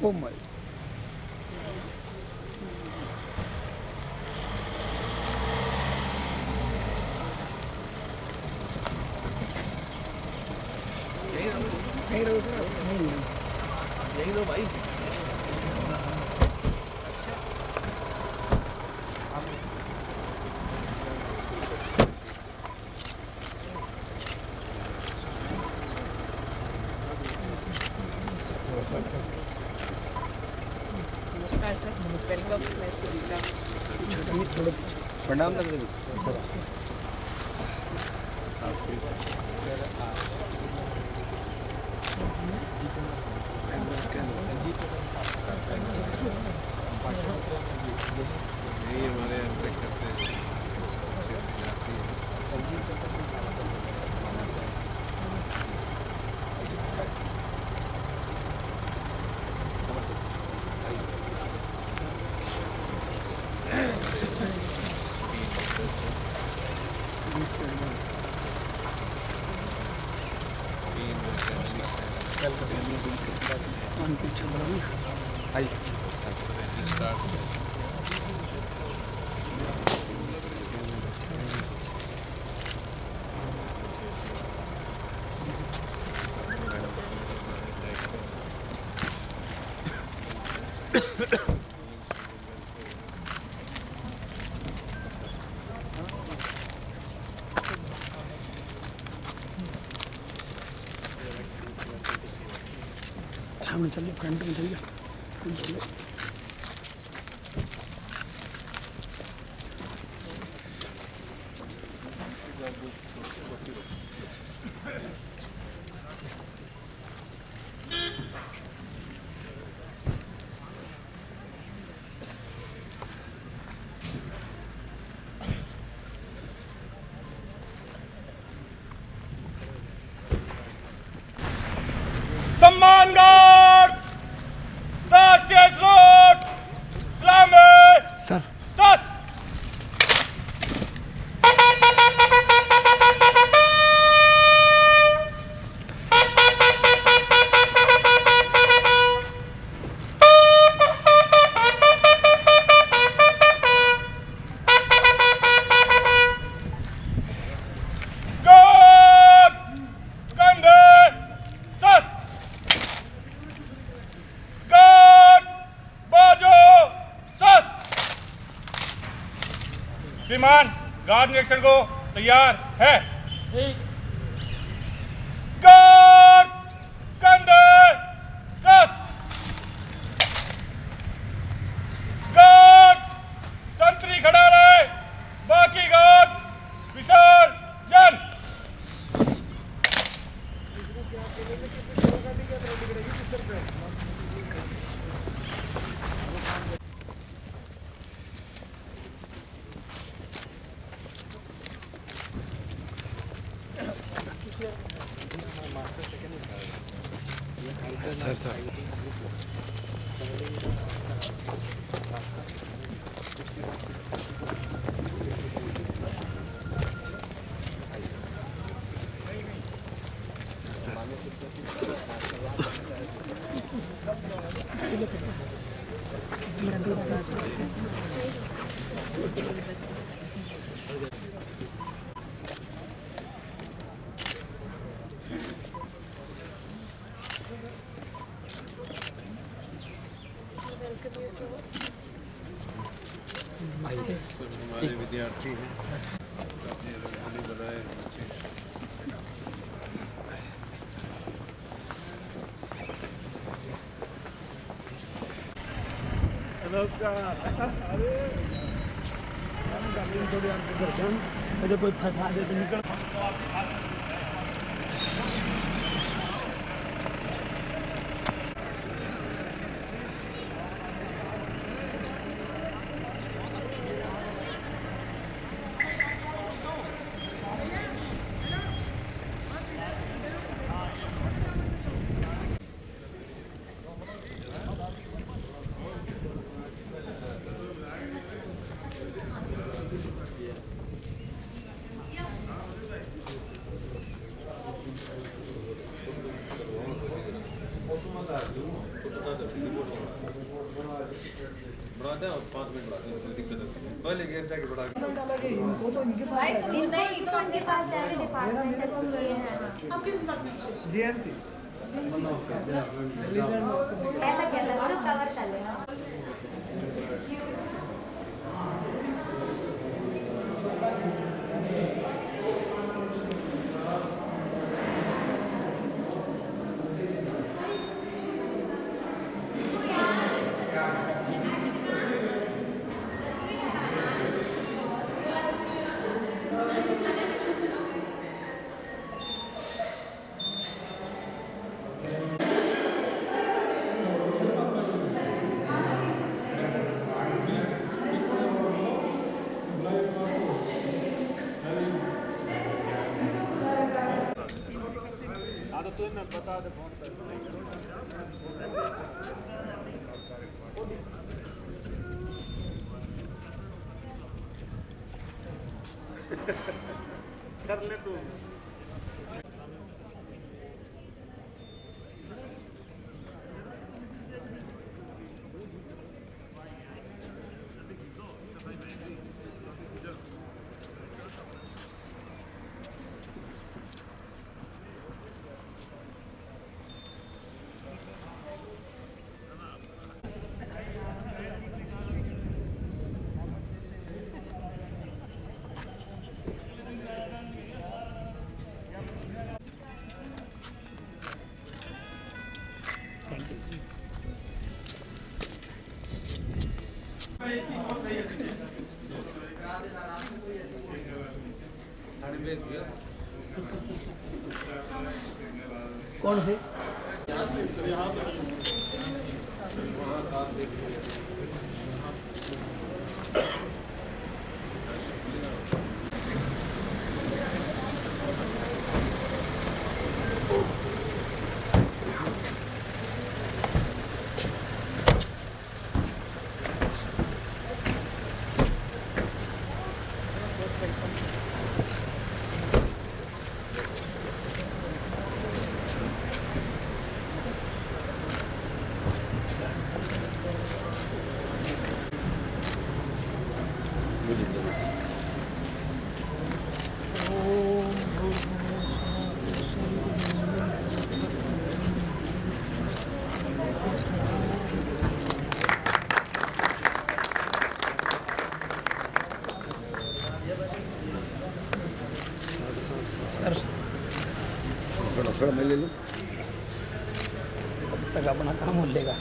Oh my यही दो भाई। नमस्कार सर, वेलकम। मैं सुनीता। प्रणाम लग रही यही हमारे यहाँ करते हैं। सामने चलिए, फ्रंट में चलिए। सम्मान गार्ड, राष्ट्रीय स्रोत, सलामी सर सस। श्रीमान, गार्ड निरीक्षण को तैयार है। गार्ड कंधे सस। गार्ड संतरी खड़ा रहे, बाकी गार्ड विसर्जन। हमारे विद्यार्थी हैं, अपनी रंगोली बनाए बच्चे। अरे कोई फंसा दे तो निकल। बढ़ाते हैं 5 मिनट बढ़ाते हैं, कोई दिक्कत नहीं। पहले गेट जाके बढ़ा के भाई तुम नहीं तो उनके पास जाके डिपार्टमेंटल को लिए हैं अब किस डीएमसी ऐसा क्या लगा तो कवर चलेगा बता दे फोन कर ले तू कौन से थोड़ा मैं ले लूँ। अब तक अपना काम हो लेगा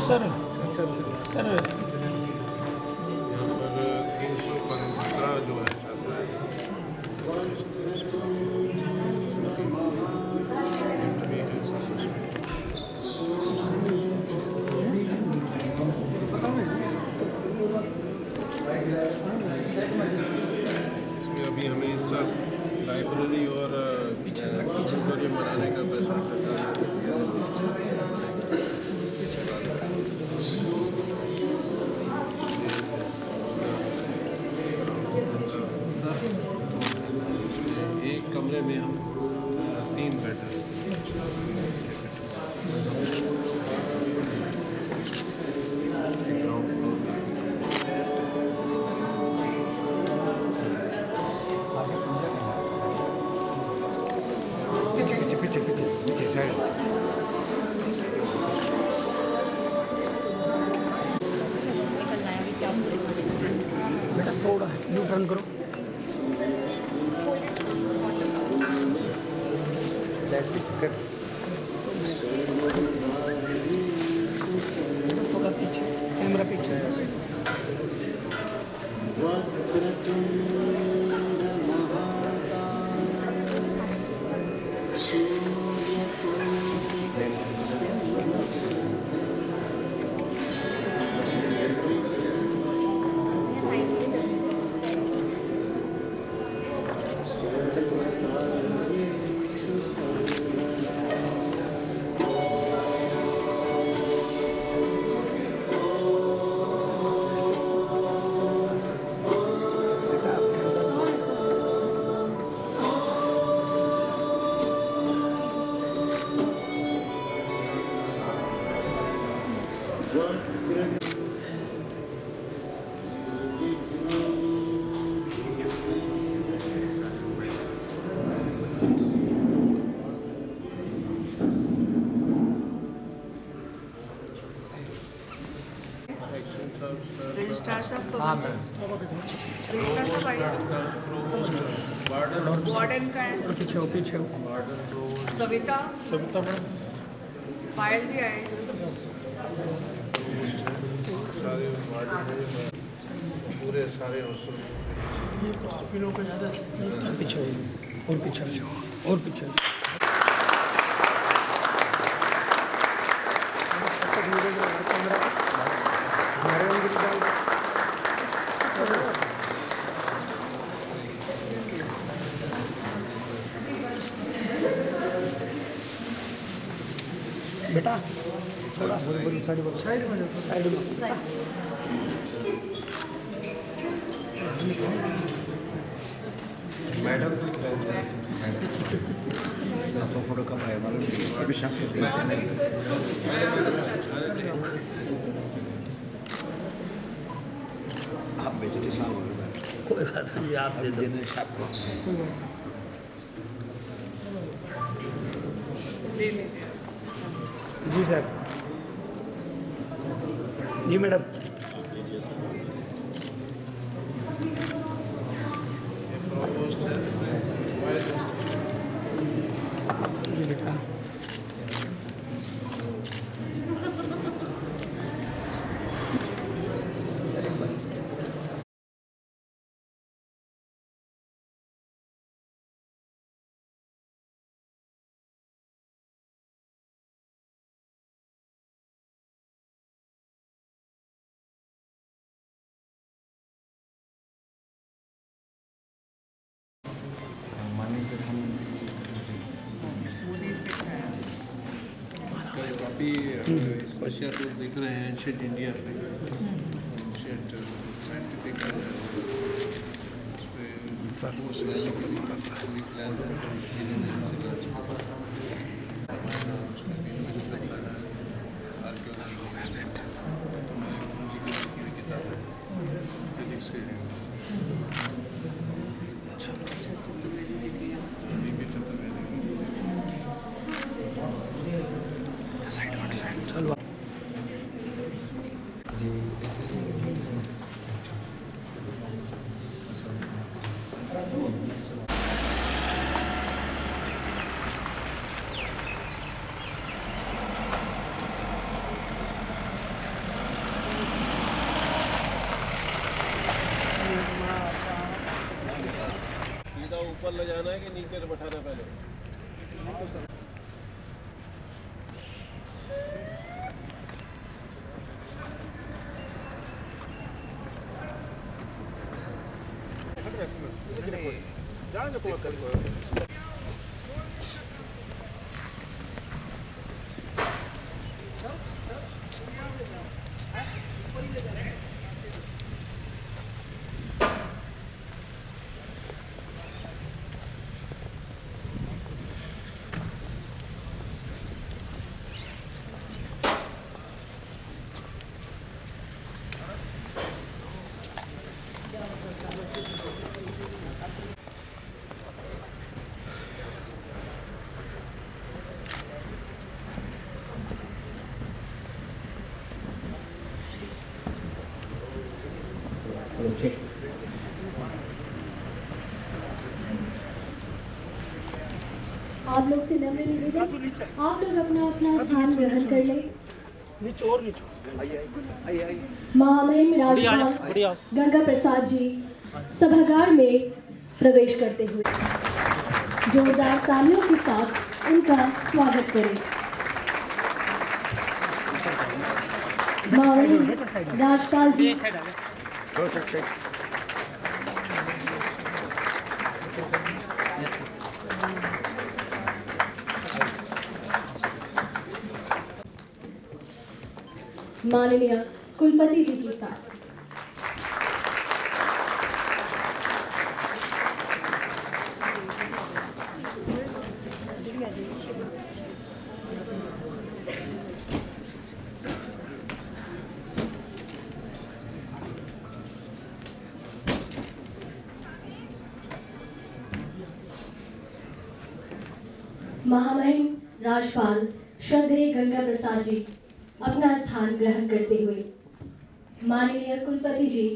सर सर सर यहाँ पर 315 जो है चल रहा है। इसमें अभी हमें इस साल लाइब्रेरी और ऑडिटोरियम बनाने का फैसला सरकार ने किया है। एक कमरे में हम 3 बेड बेटा थोड़ा यू टर्न करो थोड़ा पीछे कैमरा पीछे रजिस्ट्रार साहब रजिस्ट्रार साहब आइए वार्डन का है पीछे पीछे सविता सविता पायल जी आए सारे वार्ड पूरे सारे हॉस्पिटल पीछे और पीछे और पीछे बेटा थोड़ा साइड में मैडम फोटो कम है अभी शाम को आप बेचते साल कोई बात नहीं आप दे दो शाम को ले लीजिए जी सर जी मैडम पोस्ट है जी बेटा काफ़ी स्पेशल टूर दिख रहे हैं एंशिएंट इंडिया पे एंशिएंट साइंटिफिक सीधा ऊपर ले जाना है कि नीचे बैठाना पहले आप लोग से नम्र निवेदन, आप लोग अपना अपना स्थान ग्रहण कर लें। महामहिम राज्यपाल गंगा प्रसाद जी सभागार में प्रवेश करते हुए जोरदार तालियों के साथ उनका स्वागत करें। महामहिम राज्यपाल जी माननीय कुलपति जी के साथ महामहिम राज्यपाल श्रद्धेय गंगा प्रसाद जी अपना स्थान ग्रहण करते हुए माननीय कुलपति जी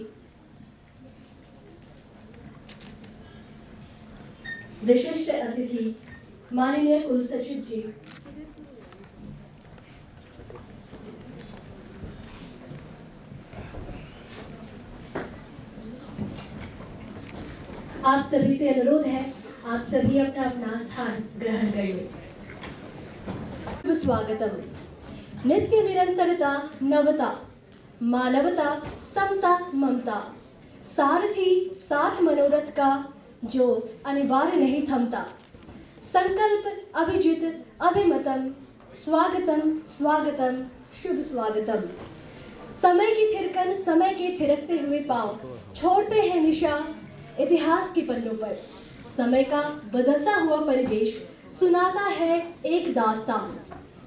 विशिष्ट अतिथि माननीय कुल सचिव जी आप सभी से अनुरोध है, आप सभी अपना अपना स्थान ग्रहण कर लें। स्वागतम। नित्य निरंतरता नवता मानवता समता ममता सारथी साथ मनोरथ का जो अनिवार्य नहीं थमता संकल्प अभिजित अभिमतम स्वागतम स्वागतम शुभ स्वागतम। समय की थिरकन समय के थिरकते हुए पांव छोड़ते हैं निशा इतिहास के पन्नों पर। समय का बदलता हुआ परिवेश सुनाता है एक दास्तान,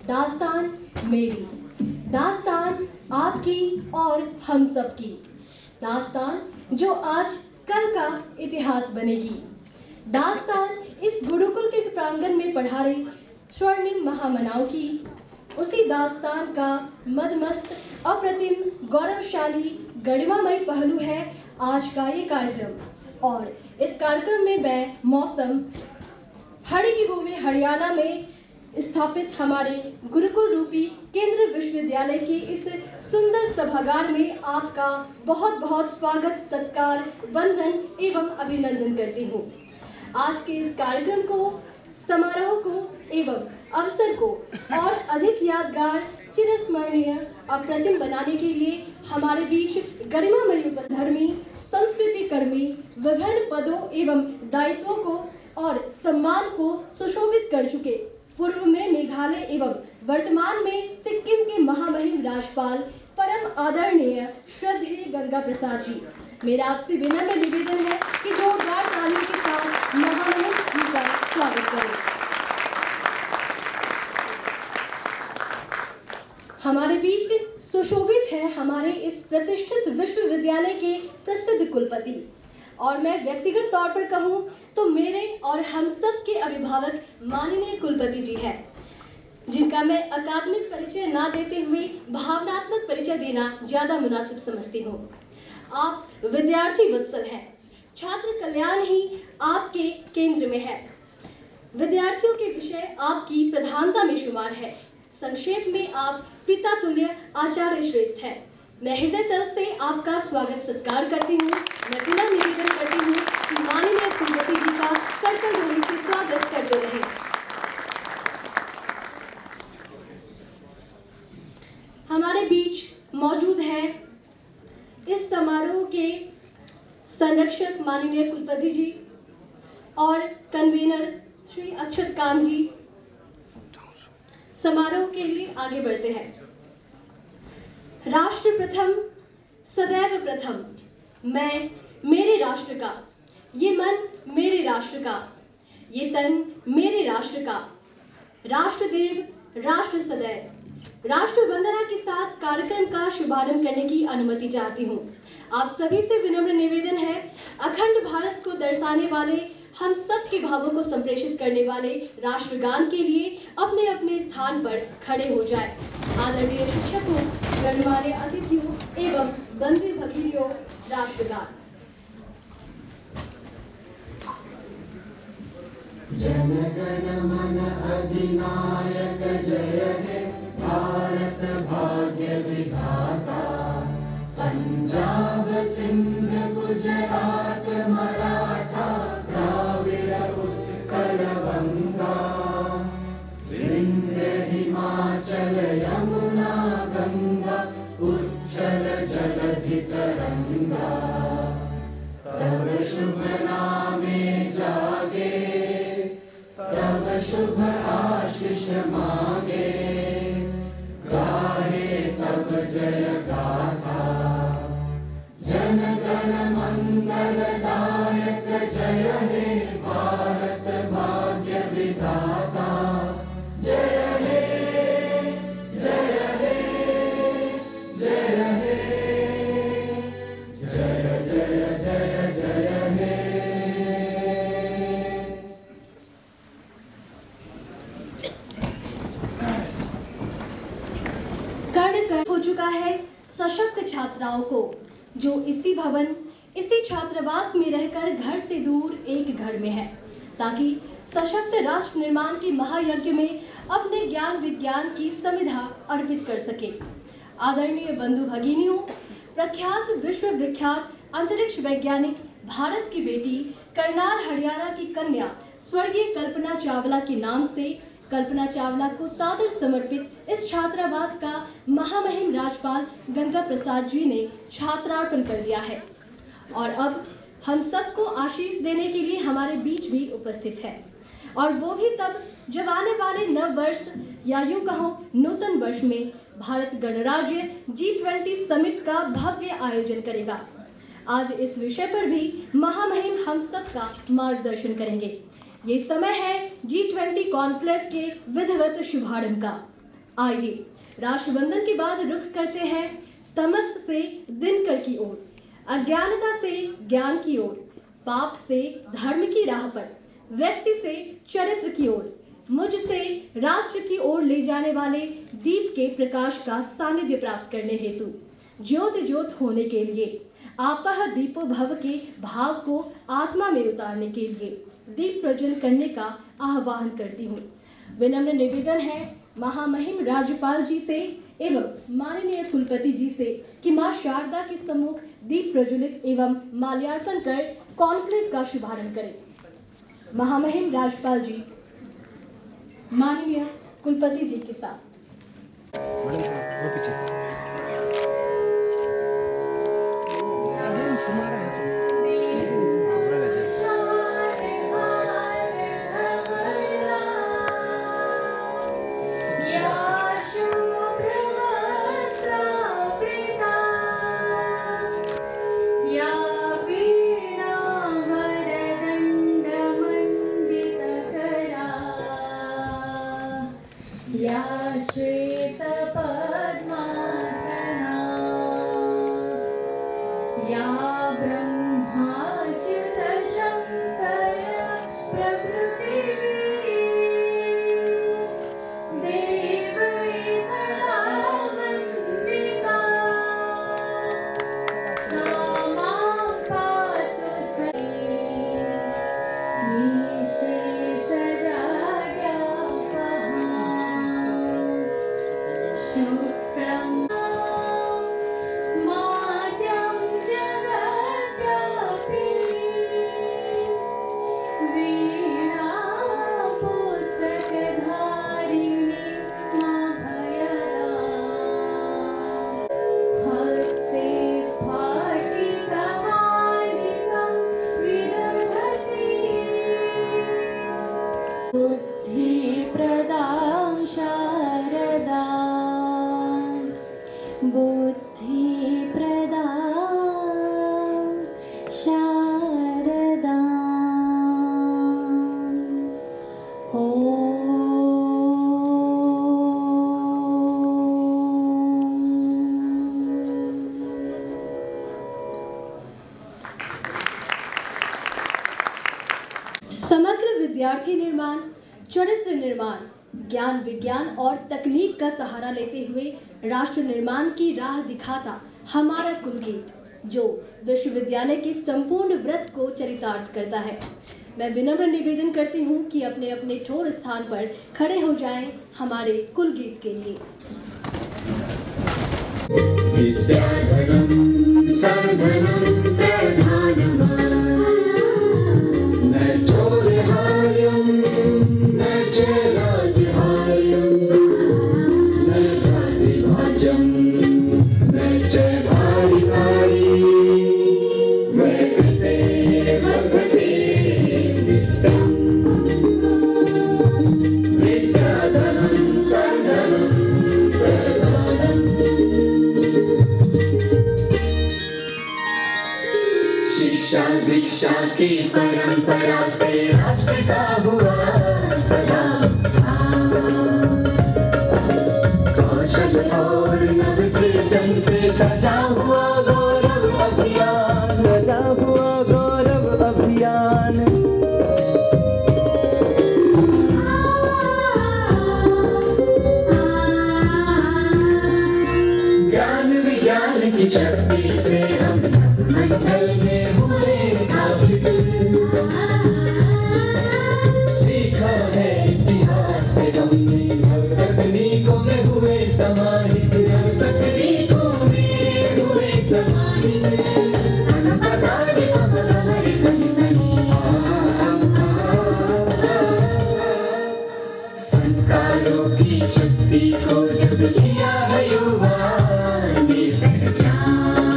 दास्तान मेरी, दास्तान आपकी और हम सब की, दास्तान जो आज कल का इतिहास बनेगी, दास्तान इस गुरुकुल के प्रांगण में पढ़ा रही स्वर्णिम महामनाओं की। उसी दास्तान का मदमस्त अप्रतिम गौरवशाली गरिमामय पहलू है आज का ये कार्यक्रम। और इस कार्यक्रम में मैं मौसम हड़ी की भूमि हरियाणा में स्थापित हमारे गुरुकुल रूपी केंद्रीय विश्वविद्यालय की इस सुंदर सभागार में आपका बहुत बहुत स्वागत सत्कार वंदन एवं अभिनंदन करती हूँ। आज के इस कार्यक्रम को समारोह को एवं अवसर को और अधिक यादगार चिरस्मरणीय अप्रतिम बनाने के लिए हमारे बीच गरिमामयी उपधर्मी संस्कृति कर्मी विभिन्न पदों एवं दायित्वों को और सम्मान को सुशोभित कर चुके पूर्व में मेघालय एवं वर्तमान में सिक्किम के महामहिम राज्यपाल परम आदरणीय श्रद्धेय गंगा प्रसाद जी, मेरा आपसे विनम्र निवेदन है कि जोरदार तालियों के साथ महामहिम जी का स्वागत करें। हमारे बीच सुशोभित है हमारे इस प्रतिष्ठित विश्वविद्यालय के प्रसिद्ध कुलपति, और मैं व्यक्तिगत तौर पर कहूं तो मेरे और हम सब के अभिभावक माननीय कुलपति जी हैं, जिनका मैं अकादमिक परिचय ना देते हुए भावनात्मक परिचय देना ज्यादा मुनासिब समझती हूँ। आप विद्यार्थी वत्सल हैं, छात्र कल्याण ही आपके केंद्र में है, विद्यार्थियों के विषय आपकी प्रधानता में शुमार है। संक्षेप में आप पिता तुल्य आचार्य श्रेष्ठ हैं। मैं हृदय तल से आपका स्वागत सत्कार करती हूँ। मैं पुनः निवेदन करती हूँ कि माननीय कुलपति जी का करतल ध्वनि से स्वागत करते रहें। हमारे बीच मौजूद है इस समारोह के संरक्षक माननीय कुलपति जी और कन्वीनर श्री अक्षत कांत जी। समारोह के लिए आगे बढ़ते हैं। राष्ट्र प्रथम सदैव प्रथम, मैं मेरे राष्ट्र का, ये मन मेरे राष्ट्र का, ये तन मेरे राष्ट्र का, राष्ट्रदेव राष्ट्र सदैव। राष्ट्र वंदना के साथ कार्यक्रम का शुभारंभ करने की अनुमति चाहती हूँ। आप सभी से विनम्र निवेदन है, अखंड भारत को दर्शाने वाले हम सब के भावों को संप्रेषित करने वाले राष्ट्रगान के लिए अपने अपने स्थान पर खड़े हो जाए। आदरणीय शिक्षकों, गणमान्य अतिथियों एवं बंधु भगिनियों, राष्ट्रगान। जनगण मन अधिनायक जय हे भारत भाग्य विधाता। पंजाब सिंध गुजरात मराठा द्राविड़ उत्कल बंगा। विंध्य हिमाचल यमुना गंगा उच्चल जलधि तरंगा। तब शुभ नामे जागे तब शुभ आशीष मांगे। गाहे तब जय गाथा जन गण मंगल दायक जय हे भारत भाग्य विधाता। जय हे जय हे जय हे जय जय जय जय हे। कण कण हो चुका है सशक्त छात्राओं को, जो इसी भवन इसी छात्रावास में रहकर घर से दूर एक घर में है, ताकि सशक्त राष्ट्र निर्माण के महायज्ञ में अपने ज्ञान विज्ञान की समिधा अर्पित कर सके। आदरणीय बंधु भगिनियों, प्रख्यात विश्व विख्यात अंतरिक्ष वैज्ञानिक भारत की बेटी करनाल हरियाणा की कन्या स्वर्गीय कल्पना चावला के नाम से कल्पना चावला को सादर समर्पित इस छात्रावास का महामहिम राज्यपाल गंगा प्रसाद जी ने छात्रार्पण कर दिया है। और अब हम सबको आशीष देने के लिए हमारे बीच भी उपस्थित है, और वो भी तब जब आने वाले नव वर्ष या यूं कहो नूतन वर्ष में भारत गणराज्य G20 समिट का भव्य आयोजन करेगा। आज इस विषय पर भी महामहिम हम सबका मार्गदर्शन करेंगे। ये समय है G20 कॉन्क्लेव के विधिवत शुभारंभ का। आइए राष्ट्रवंदन के बाद रुख करते हैं तमस से दिनकर की ओर, अज्ञानता से ज्ञान की ओर, पाप से धर्म की राह पर, व्यक्ति से चरित्र की ओर, मुझ से राष्ट्र की ओर ले जाने वाले दीप के प्रकाश का सानिध्य प्राप्त करने हेतु ज्योत ज्योत होने के लिए, आपह दीपो भव के भाव को आत्मा में उतारने के लिए दीप प्रज्वलन करने का आह्वान करती हूँ। विनम्र निवेदन है महामहिम राज्यपाल जी से एवं माननीय कुलपति जी से कि मां शारदा के सम्मुख दीप प्रज्वलित एवं माल्यार्पण कर कॉन्क्लेव का शुभारंभ करें। महामहिम राज्यपाल जी माननीय कुलपति जी के साथ। श्वेत पद्मासना या ब्रह्माच्युत शंकर प्रभृति देवी सदा वंदिता सा मां पातु मीशे शुक्लं माद्यं जगद्व्यापिनी वीणा पुस्तकधारिणी मां भयदा हस्ते स्फाटिकमालिकं विदधति बुद्धिप्रदां शारदा बुद्धिप्रदां शारदा। समग्र विद्यार्थी निर्माण, चरित्र निर्माण, ज्ञान विज्ञान और तकनीक का सहारा लेते हुए राष्ट्र निर्माण की राह दिखाता हमारा कुलगीत, जो विश्वविद्यालय के संपूर्ण व्रत को चरितार्थ करता है। मैं विनम्र निवेदन करती हूँ कि अपने अपने ठोर स्थान पर खड़े हो जाएं हमारे कुल गीत के लिए। विद्याधनं सर्वधनं प्रधानम् न चोरहार्यं न च राजहार्यं न राजभाज्यं न च भारिभारी वर्तते वर्तते नित्यम् विद्याधनं सर्वधनं प्रधानम् शिक्षा दीक्षा की परंपरा से राष्ट्र का हुआ सदा कौशल और नवसृजन से सजा हुआ गौरव अभियान, सजा हुआ गौरव अभियान। ज्ञान विज्ञान की शक्ति से हम मंडल में हुए साबित, सीखा है इतिहास से हमने नव तकनीकों में हुए समाहित, नव तकनीकों में हुए समाहित। सनपसारे पपगमरे सनी सनी संस्कारों की शक्ति को जब लिया है युवा ने पहचान,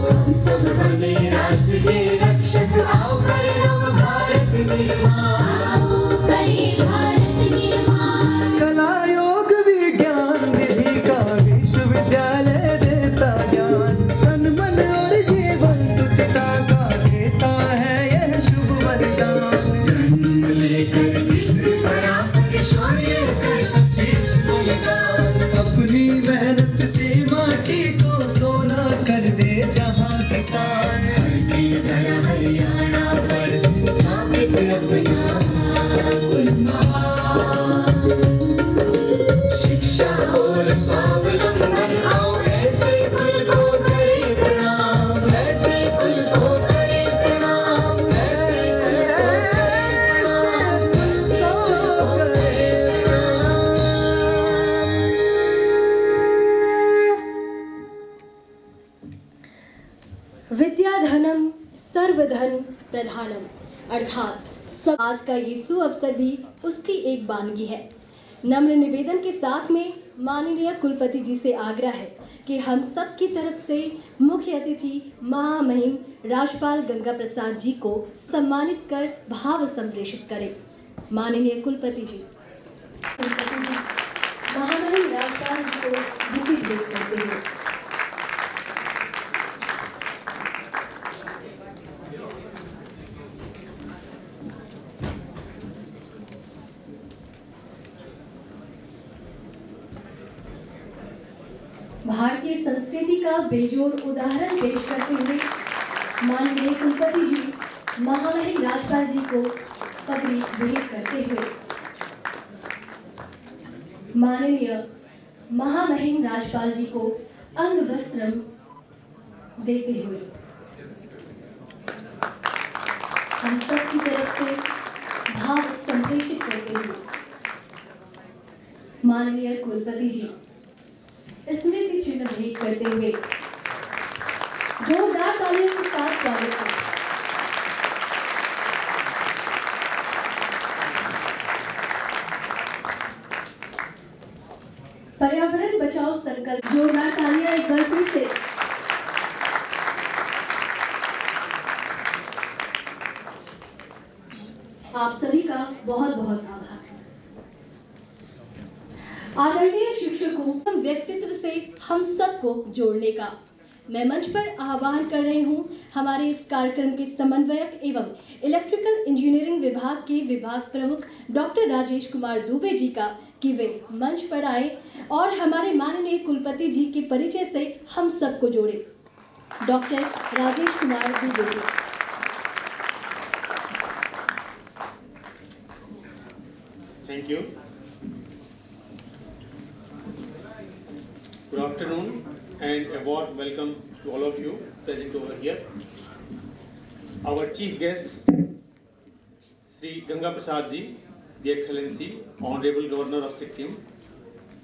हम सब बने राष्ट्र के रक्षक। आओ करें नव भारत निर्माण, आओ करें भारत निर्माण। कला योग विज्ञान विधि का विश्वविद्यालय देता ज्ञान, तन मन और जीवन सुचिता का देता है यह शुभ वरदान। जन्म लेकर जिस तरह पर शौर्य करता शीर्ष बलिदान, अपनी मेहनत से माटी को सोना कर दे जहाँ किसान। हर की तरह हरियाणा पर स्थापित अपना उन्नत शिक्षा और स्वावलंबन। आओ ऐसे कुल को करें प्रणाम, ऐसे कुल को करें प्रणाम, ऐसे कुल को करें प्रणाम। विद्याधनं सर्वधन प्रधानम, अर्थात समाज का ये सुअवसर भी उसकी एक वानगी है। नम्र निवेदन के साथ में माननीय कुलपति जी से आग्रह है कि हम सब की तरफ से मुख्य अतिथि महामहिम राज्यपाल गंगा प्रसाद जी को सम्मानित कर भाव संप्रेषित करें। माननीय कुलपति जी महामहिम राज्यपाल जी को बुके भेंट करते हैं। भारतीय संस्कृति का बेजोड़ उदाहरण पेश करते हुए माननीय कुलपति जी महामहिम राज्यपाल जी को पगड़ी भेंट करते हुए माननीय महामहिम राज्यपाल जी को अंग वस्त्रम देते हुए हम सब की तरफ से भाव संप्रेषित करते हुए माननीय कुलपति जी स्मृति चिन्ह भेंट करते हुए जोरदार तालियों के साथ स्वागत करें। पर्यावरण बचाओ संकल्प, जोरदार तालियां एक बार फिर से। आप सभी का बहुत बहुत आभार। आदरणीय शिक्षकों, व्यक्तित्व से हम सबको जोड़ने का मैं मंच पर आह्वान कर रही हूं हमारे इस कार्यक्रम के समन्वयक एवं इलेक्ट्रिकल इंजीनियरिंग विभाग के विभाग प्रमुख डॉक्टर राजेश कुमार दुबे जी का कि वे मंच पर आए और हमारे माननीय कुलपति जी के परिचय से हम सबको जोड़े। Doctor Rajesh Kumar Dubey ji. Thank you. Good afternoon and a warm welcome to all of you present over here. our chief guest, Sri Ganga Prasad Ji, the Excellency, Honorable Governor of Sikkim,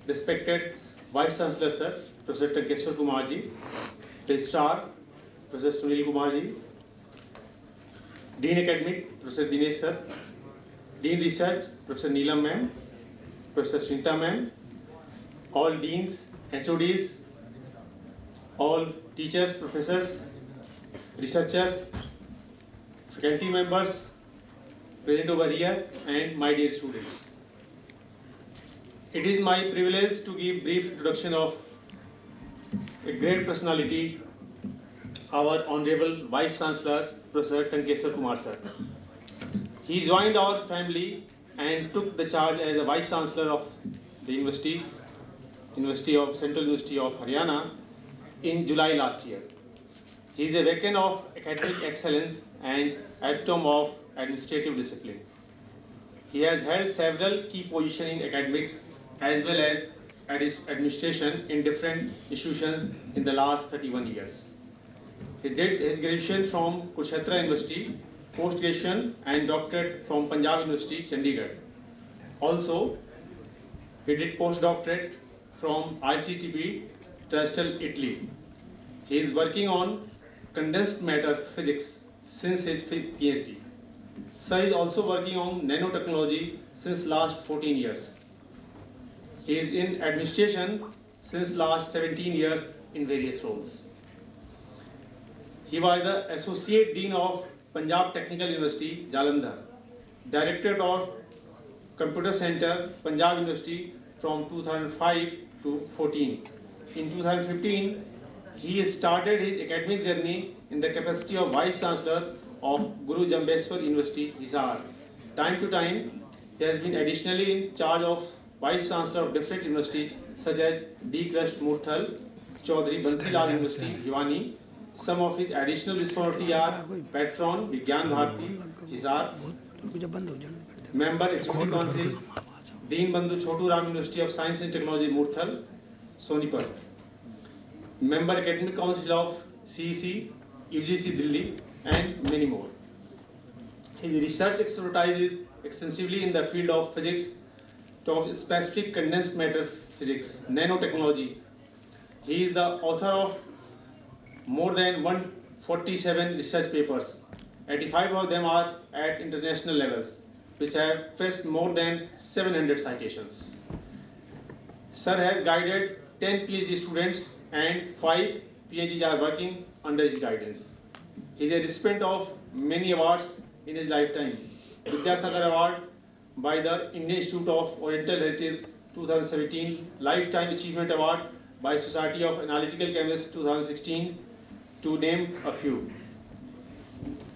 respected Vice Chancellor Sir, Professor Tankeshwar Kumar Ji, Registrar, Professor Sunil Kumar Ji, Dean Academic, Professor Dinesh Sir, Dean Research, Professor Neelam Ma'am, Professor Sunita Ma'am, all Deans, HODs, all teachers, professors, researchers, faculty members present over here, and my dear students. It is my privilege to give brief introduction of a great personality, our Honorable Vice Chancellor, Professor Tankeshwar Kumar Sir. He joined our family and took the charge as the Vice Chancellor of the Central University of Haryana in July last year. He is a beacon of academic excellence and epitome of administrative discipline. He has held several key positions in academics as well as administration in different institutions in the last 31 years. He did his graduation from Kurukshetra University, post-graduation and doctorate from Punjab University, Chandigarh. Also, he did postdoctorate from ICTP, Trastel, Italy. He is working on condensed matter physics since his PhD. Sir is also working on nanotechnology since last 14 years. He is in administration since last 17 years in various roles. He was the Associate Dean of Punjab Technical University, Jalandhar, Director of Computer Center, Punjab University from 2005 to 14. In 2015, he started his academic journey in the capacity of Vice Chancellor of Guru Jambheshwar University, Hisar. Time to time, he has been additionally in charge of Vice Chancellor of different universities such as D. Krishna Murthal, Chaudhary Bansilal University, Bhiwani. Some of his additional responsibilities are Patron, Vigyan Bharati, Hisar, Member Executive Council, Deen Bandhu Chotu Ram University of Science and Technology, Murthal, Sonipat, Member Academic Council of CEC, UGC Delhi, and many more. His research expertise is extensively in the field of physics, of specific condensed matter physics, nanotechnology. He is the author of more than 147 research papers. 85 of them are at international levels, which have fetched more than 700 citations. Sir has guided 10 PhD students and 5 PhDs are working under his guidance. He is a recipient of many awards in his lifetime. Vidyasagar Award by the Indian Institute of Oriental Heritage 2017, Lifetime Achievement Award by Society of Analytical Chemists 2016, to name a few.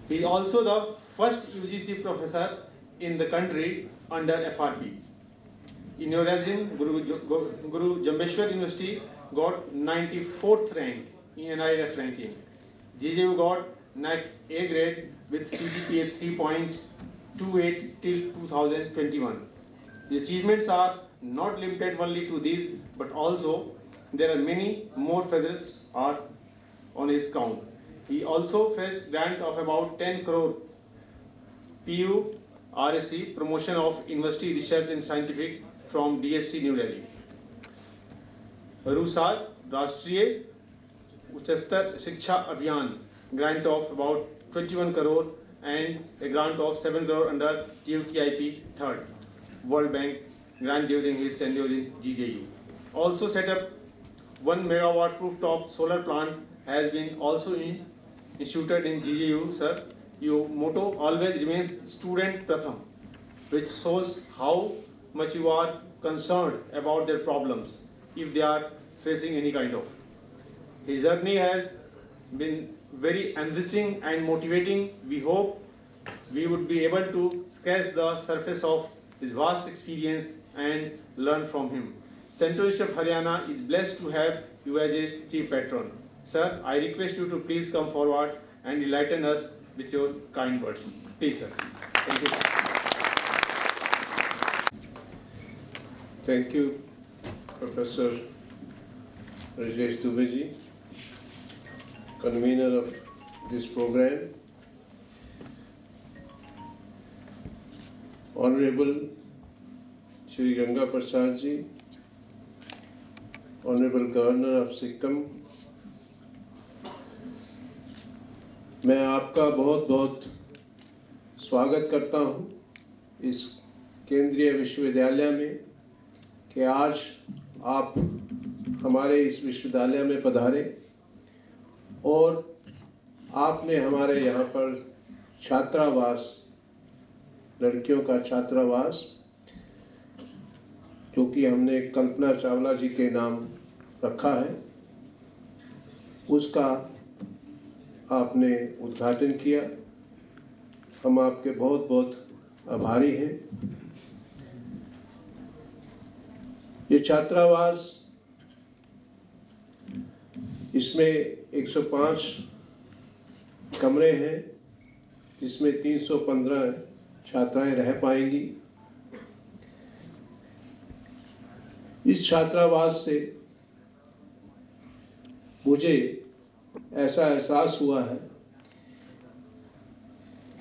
He is also the first UGC professor in the country under FRP. In Eurazin, Guru Jambheshwar University got 94th rank in NIRF ranking. GJU got NAC A grade with CGPA 3.28 till 2021. The achievements are not limited only to these, but also there are many more feathers are on his crown. He also fetched grant of about 10 crore PU RSC promotion of university research and scientific from DST New Delhi. RUSAR Rashtriya Uchastar Shiksha Abhiyan grant of about 21 crore and a grant of 7 crore under TUKIP 3rd World Bank grant during his tenure in GJU. Also set up 1 megawatt rooftop solar plant has been also instituted in GJU, sir. Your motto always remains student pratham, which shows how much you are concerned about their problems if they are facing any kind of. His journey has been very enriching and motivating. We hope we would be able to scratch the surface of his vast experience and learn from him. Central University of Haryana is blessed to have you as a chief patron. Sir, I request you to please come forward and enlighten us with your kind words. Please, sir. Thank you. Thank you, Professor Rajesh Dubey ji, convener of this program. Honourable Shri Ganga Prasad ji, honourable governor of Sikkim, मैं आपका बहुत बहुत स्वागत करता हूँ इस केंद्रीय विश्वविद्यालय में कि आज आप हमारे इस विश्वविद्यालय में पधारे और आपने हमारे यहाँ पर छात्रावास, लड़कियों का छात्रावास, जो कि हमने कल्पना चावला जी के नाम रखा है, उसका आपने उद्घाटन किया। हम आपके बहुत बहुत आभारी हैं। ये छात्रावास, इसमें 105 कमरे हैं, जिसमें 315 छात्राएं रह पाएंगी। इस छात्रावास से मुझे ऐसा एहसास हुआ है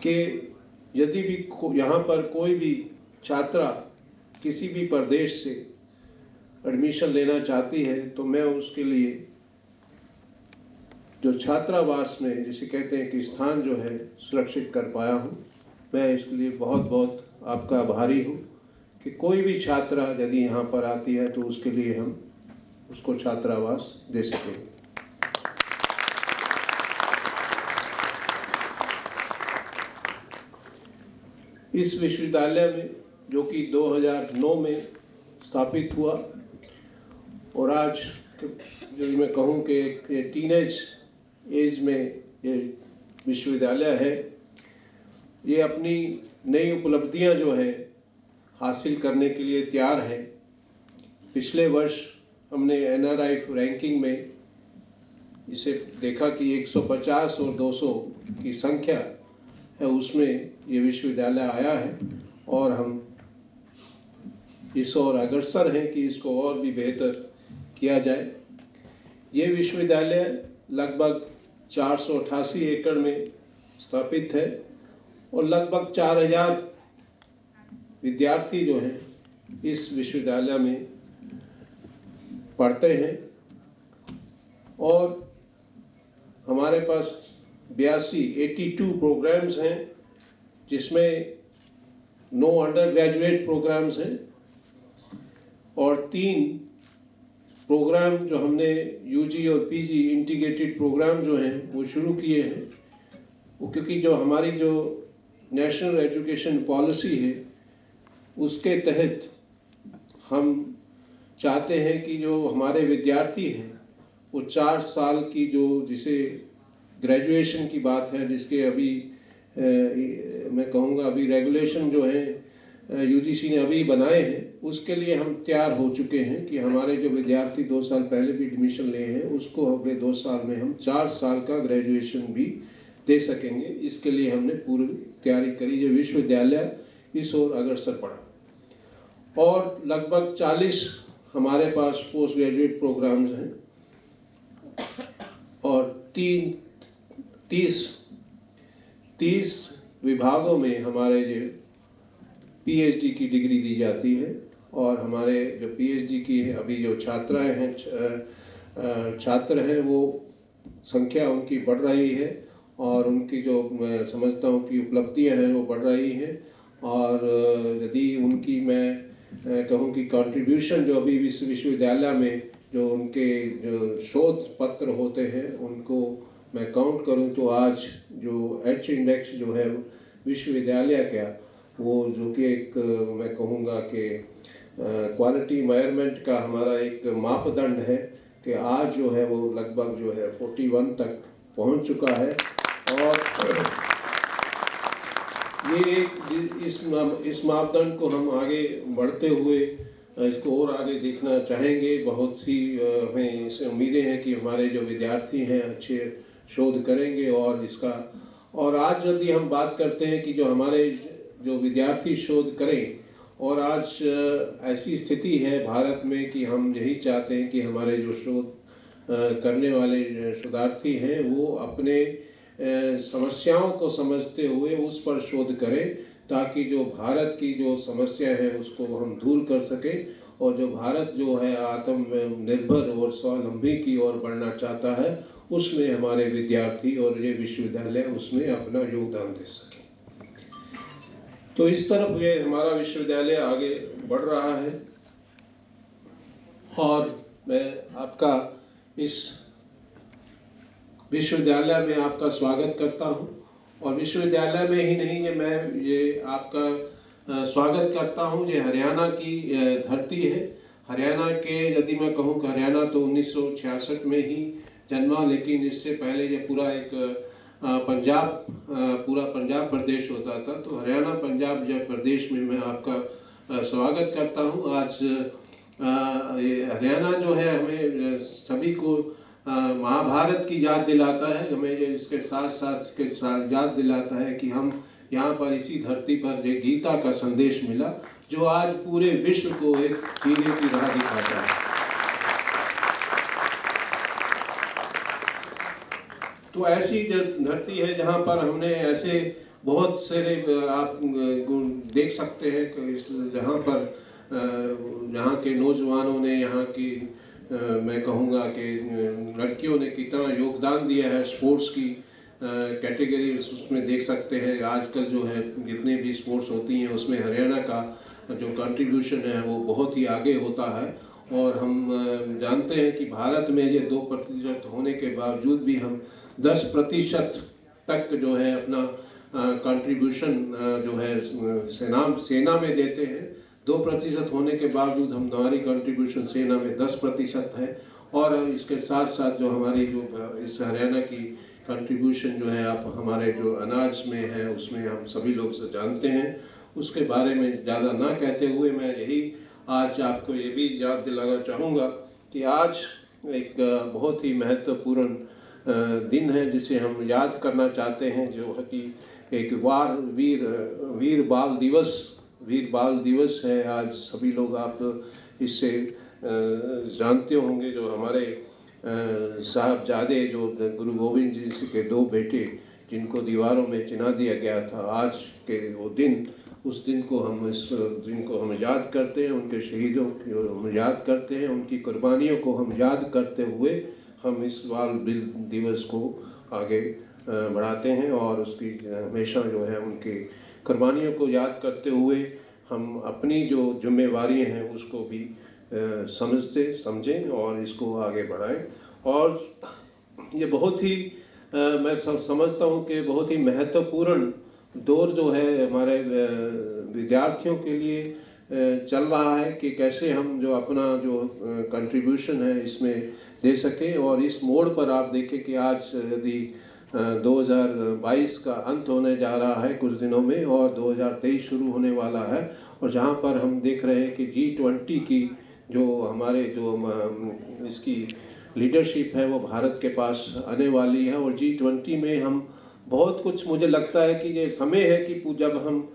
कि यदि भी यहाँ पर कोई भी छात्रा किसी भी प्रदेश से एडमिशन लेना चाहती है तो मैं उसके लिए जो छात्रावास में जिसे कहते हैं कि स्थान जो है सुरक्षित कर पाया हूँ। मैं इसके लिए बहुत बहुत आपका आभारी हूँ कि कोई भी छात्रा यदि यहाँ पर आती है तो उसके लिए हम उसको छात्रावास दे सकें। इस विश्वविद्यालय में, जो कि 2009 में स्थापित हुआ और आज जो मैं कहूँ कि टीनेज एज में ये विश्वविद्यालय है, ये अपनी नई उपलब्धियां जो है हासिल करने के लिए तैयार है। पिछले वर्ष हमने NRI रैंकिंग में इसे देखा कि 150 और 200 की संख्या है, उसमें ये विश्वविद्यालय आया है और हम इस ओर अग्रसर हैं कि इसको और भी बेहतर किया जाए। ये विश्वविद्यालय लगभग 488 एकड़ में स्थापित है और लगभग 4000 विद्यार्थी जो हैं इस विश्वविद्यालय में पढ़ते हैं और हमारे पास 82 प्रोग्राम्स हैं, जिसमें 9 अंडर ग्रेजुएट प्रोग्राम्स हैं और 3 प्रोग्राम जो हमने UG और PG इंटीग्रेटेड प्रोग्राम जो हैं वो शुरू किए हैं। वो क्योंकि जो हमारी जो नेशनल एजुकेशन पॉलिसी है उसके तहत हम चाहते हैं कि जो हमारे विद्यार्थी हैं वो 4 साल की जो जिसे ग्रेजुएशन की बात है, जिसके अभी मैं कहूँगा अभी रेगुलेशन जो है UGC ने अभी बनाए हैं, उसके लिए हम तैयार हो चुके हैं कि हमारे जो विद्यार्थी 2 साल पहले भी एडमिशन लिए हैं उसको अगले 2 साल में हम 4 साल का ग्रेजुएशन भी दे सकेंगे। इसके लिए हमने पूरी तैयारी करी। ये विश्वविद्यालय इस ओर अग्रसर पड़ा और लगभग 40 हमारे पास पोस्ट ग्रेजुएट प्रोग्राम्स हैं और 30 विभागों में हमारे जो PhD की डिग्री दी जाती है और हमारे जो PhD की अभी जो छात्राएं हैं छात्र हैं वो संख्या उनकी बढ़ रही है और उनकी जो मैं समझता हूँ कि उपलब्धियां हैं वो बढ़ रही हैं और यदि उनकी मैं कहूँ कि कंट्रीब्यूशन जो अभी विश्वविद्यालय में जो उनके जो शोध पत्र होते हैं उनको मैं काउंट करूँ तो आज जो H इंडेक्स जो है विश्वविद्यालय का वो जो कि एक मैं कहूँगा कि क्वालिटी मेजरमेंट का हमारा एक मापदंड है कि आज जो है वो लगभग जो है 41 तक पहुँच चुका है और ये इस मापदंड को हम आगे बढ़ते हुए इसको और आगे देखना चाहेंगे। बहुत सी हमें इससे उम्मीदें हैं कि हमारे जो विद्यार्थी हैं अच्छे शोध करेंगे और इसका और आज यदि हम बात करते हैं कि जो हमारे जो विद्यार्थी शोध करें और आज ऐसी स्थिति है भारत में कि हम यही चाहते हैं कि हमारे जो शोध करने वाले शोधार्थी हैं वो अपने समस्याओं को समझते हुए उस पर शोध करें ताकि जो भारत की जो समस्या है उसको हम दूर कर सकें और जो भारत जो है आत्मनिर्भर और स्वावलंबी की ओर बढ़ना चाहता है उसमें हमारे विद्यार्थी और ये विश्वविद्यालय उसमें अपना योगदान दे सके। तो इस तरफ ये हमारा विश्वविद्यालय आगे बढ़ रहा है और मैं आपका इस विश्वविद्यालय में आपका स्वागत करता हूं और विश्वविद्यालय में ही नहीं ये मैं ये आपका स्वागत करता हूं। ये हरियाणा की धरती है। हरियाणा के यदि मैं कहूं कि हरियाणा तो 1966 में ही जन्मा, लेकिन इससे पहले ये पूरा एक पूरा पंजाब प्रदेश होता था। तो हरियाणा पंजाब जब प्रदेश में मैं आपका स्वागत करता हूं। आज ये हरियाणा जो है हमें सभी को महाभारत की याद दिलाता है, हमें ये इसके साथ साथ याद दिलाता है कि हम यहाँ पर इसी धरती पर ये गीता का संदेश मिला जो आज पूरे विश्व को एक जीने की राह दिखाता है। तो ऐसी धरती है जहाँ पर हमने ऐसे बहुत सारे आप देख सकते हैं कि जहाँ पर यहाँ के नौजवानों ने, यहाँ की मैं कहूँगा कि लड़कियों ने कितना योगदान दिया है स्पोर्ट्स की कैटेगरी उसमें देख सकते हैं। आजकल जो है जितने भी स्पोर्ट्स होती हैं उसमें हरियाणा का जो कंट्रीब्यूशन है वो बहुत ही आगे होता है और हम जानते हैं कि भारत में ये 2% होने के बावजूद भी हम 10% तक जो है अपना कंट्रीब्यूशन जो है सेना में देते हैं। 2% होने के बावजूद हम हमारी कंट्रीब्यूशन सेना में 10% है और इसके साथ साथ जो हमारी जो इस हरियाणा की कंट्रीब्यूशन जो है आप हमारे जो अनाज में है उसमें हम सभी लोग से जानते हैं। उसके बारे में ज़्यादा ना कहते हुए मैं यही आज आपको ये भी याद दिलाना चाहूँगा कि आज एक बहुत ही महत्वपूर्ण दिन है जिसे हम याद करना चाहते हैं, जो है कि एक वीर बाल दिवस है। आज सभी लोग आप इससे जानते होंगे जो हमारे साहबजादे जो गुरु गोविंद जी के 2 बेटे जिनको दीवारों में चिना दिया गया था, आज के वो दिन, उस दिन को हम याद करते हैं, उनके शहीदों को हम याद करते हैं, उनकी कुर्बानियों को हम याद करते हुए हम इस बाल दिवस को आगे बढ़ाते हैं और उसकी हमेशा जो है उनकी कुर्बानियों को याद करते हुए हम अपनी जो जिम्मेवारियां हैं उसको भी समझें और इसको आगे बढ़ाएं। और ये बहुत ही मैं समझता हूँ कि बहुत ही महत्वपूर्ण दौर जो है हमारे विद्यार्थियों के लिए चल रहा है कि कैसे हम जो अपना जो कंट्रीब्यूशन है इसमें दे सकें। और इस मोड़ पर आप देखें कि आज यदि 2022 का अंत होने जा रहा है कुछ दिनों में और 2023 शुरू होने वाला है और जहाँ पर हम देख रहे हैं कि G20 की जो हमारे जो इसकी लीडरशिप है वो भारत के पास आने वाली है और G20 में हम बहुत कुछ, मुझे लगता है कि ये समय है कि जब हम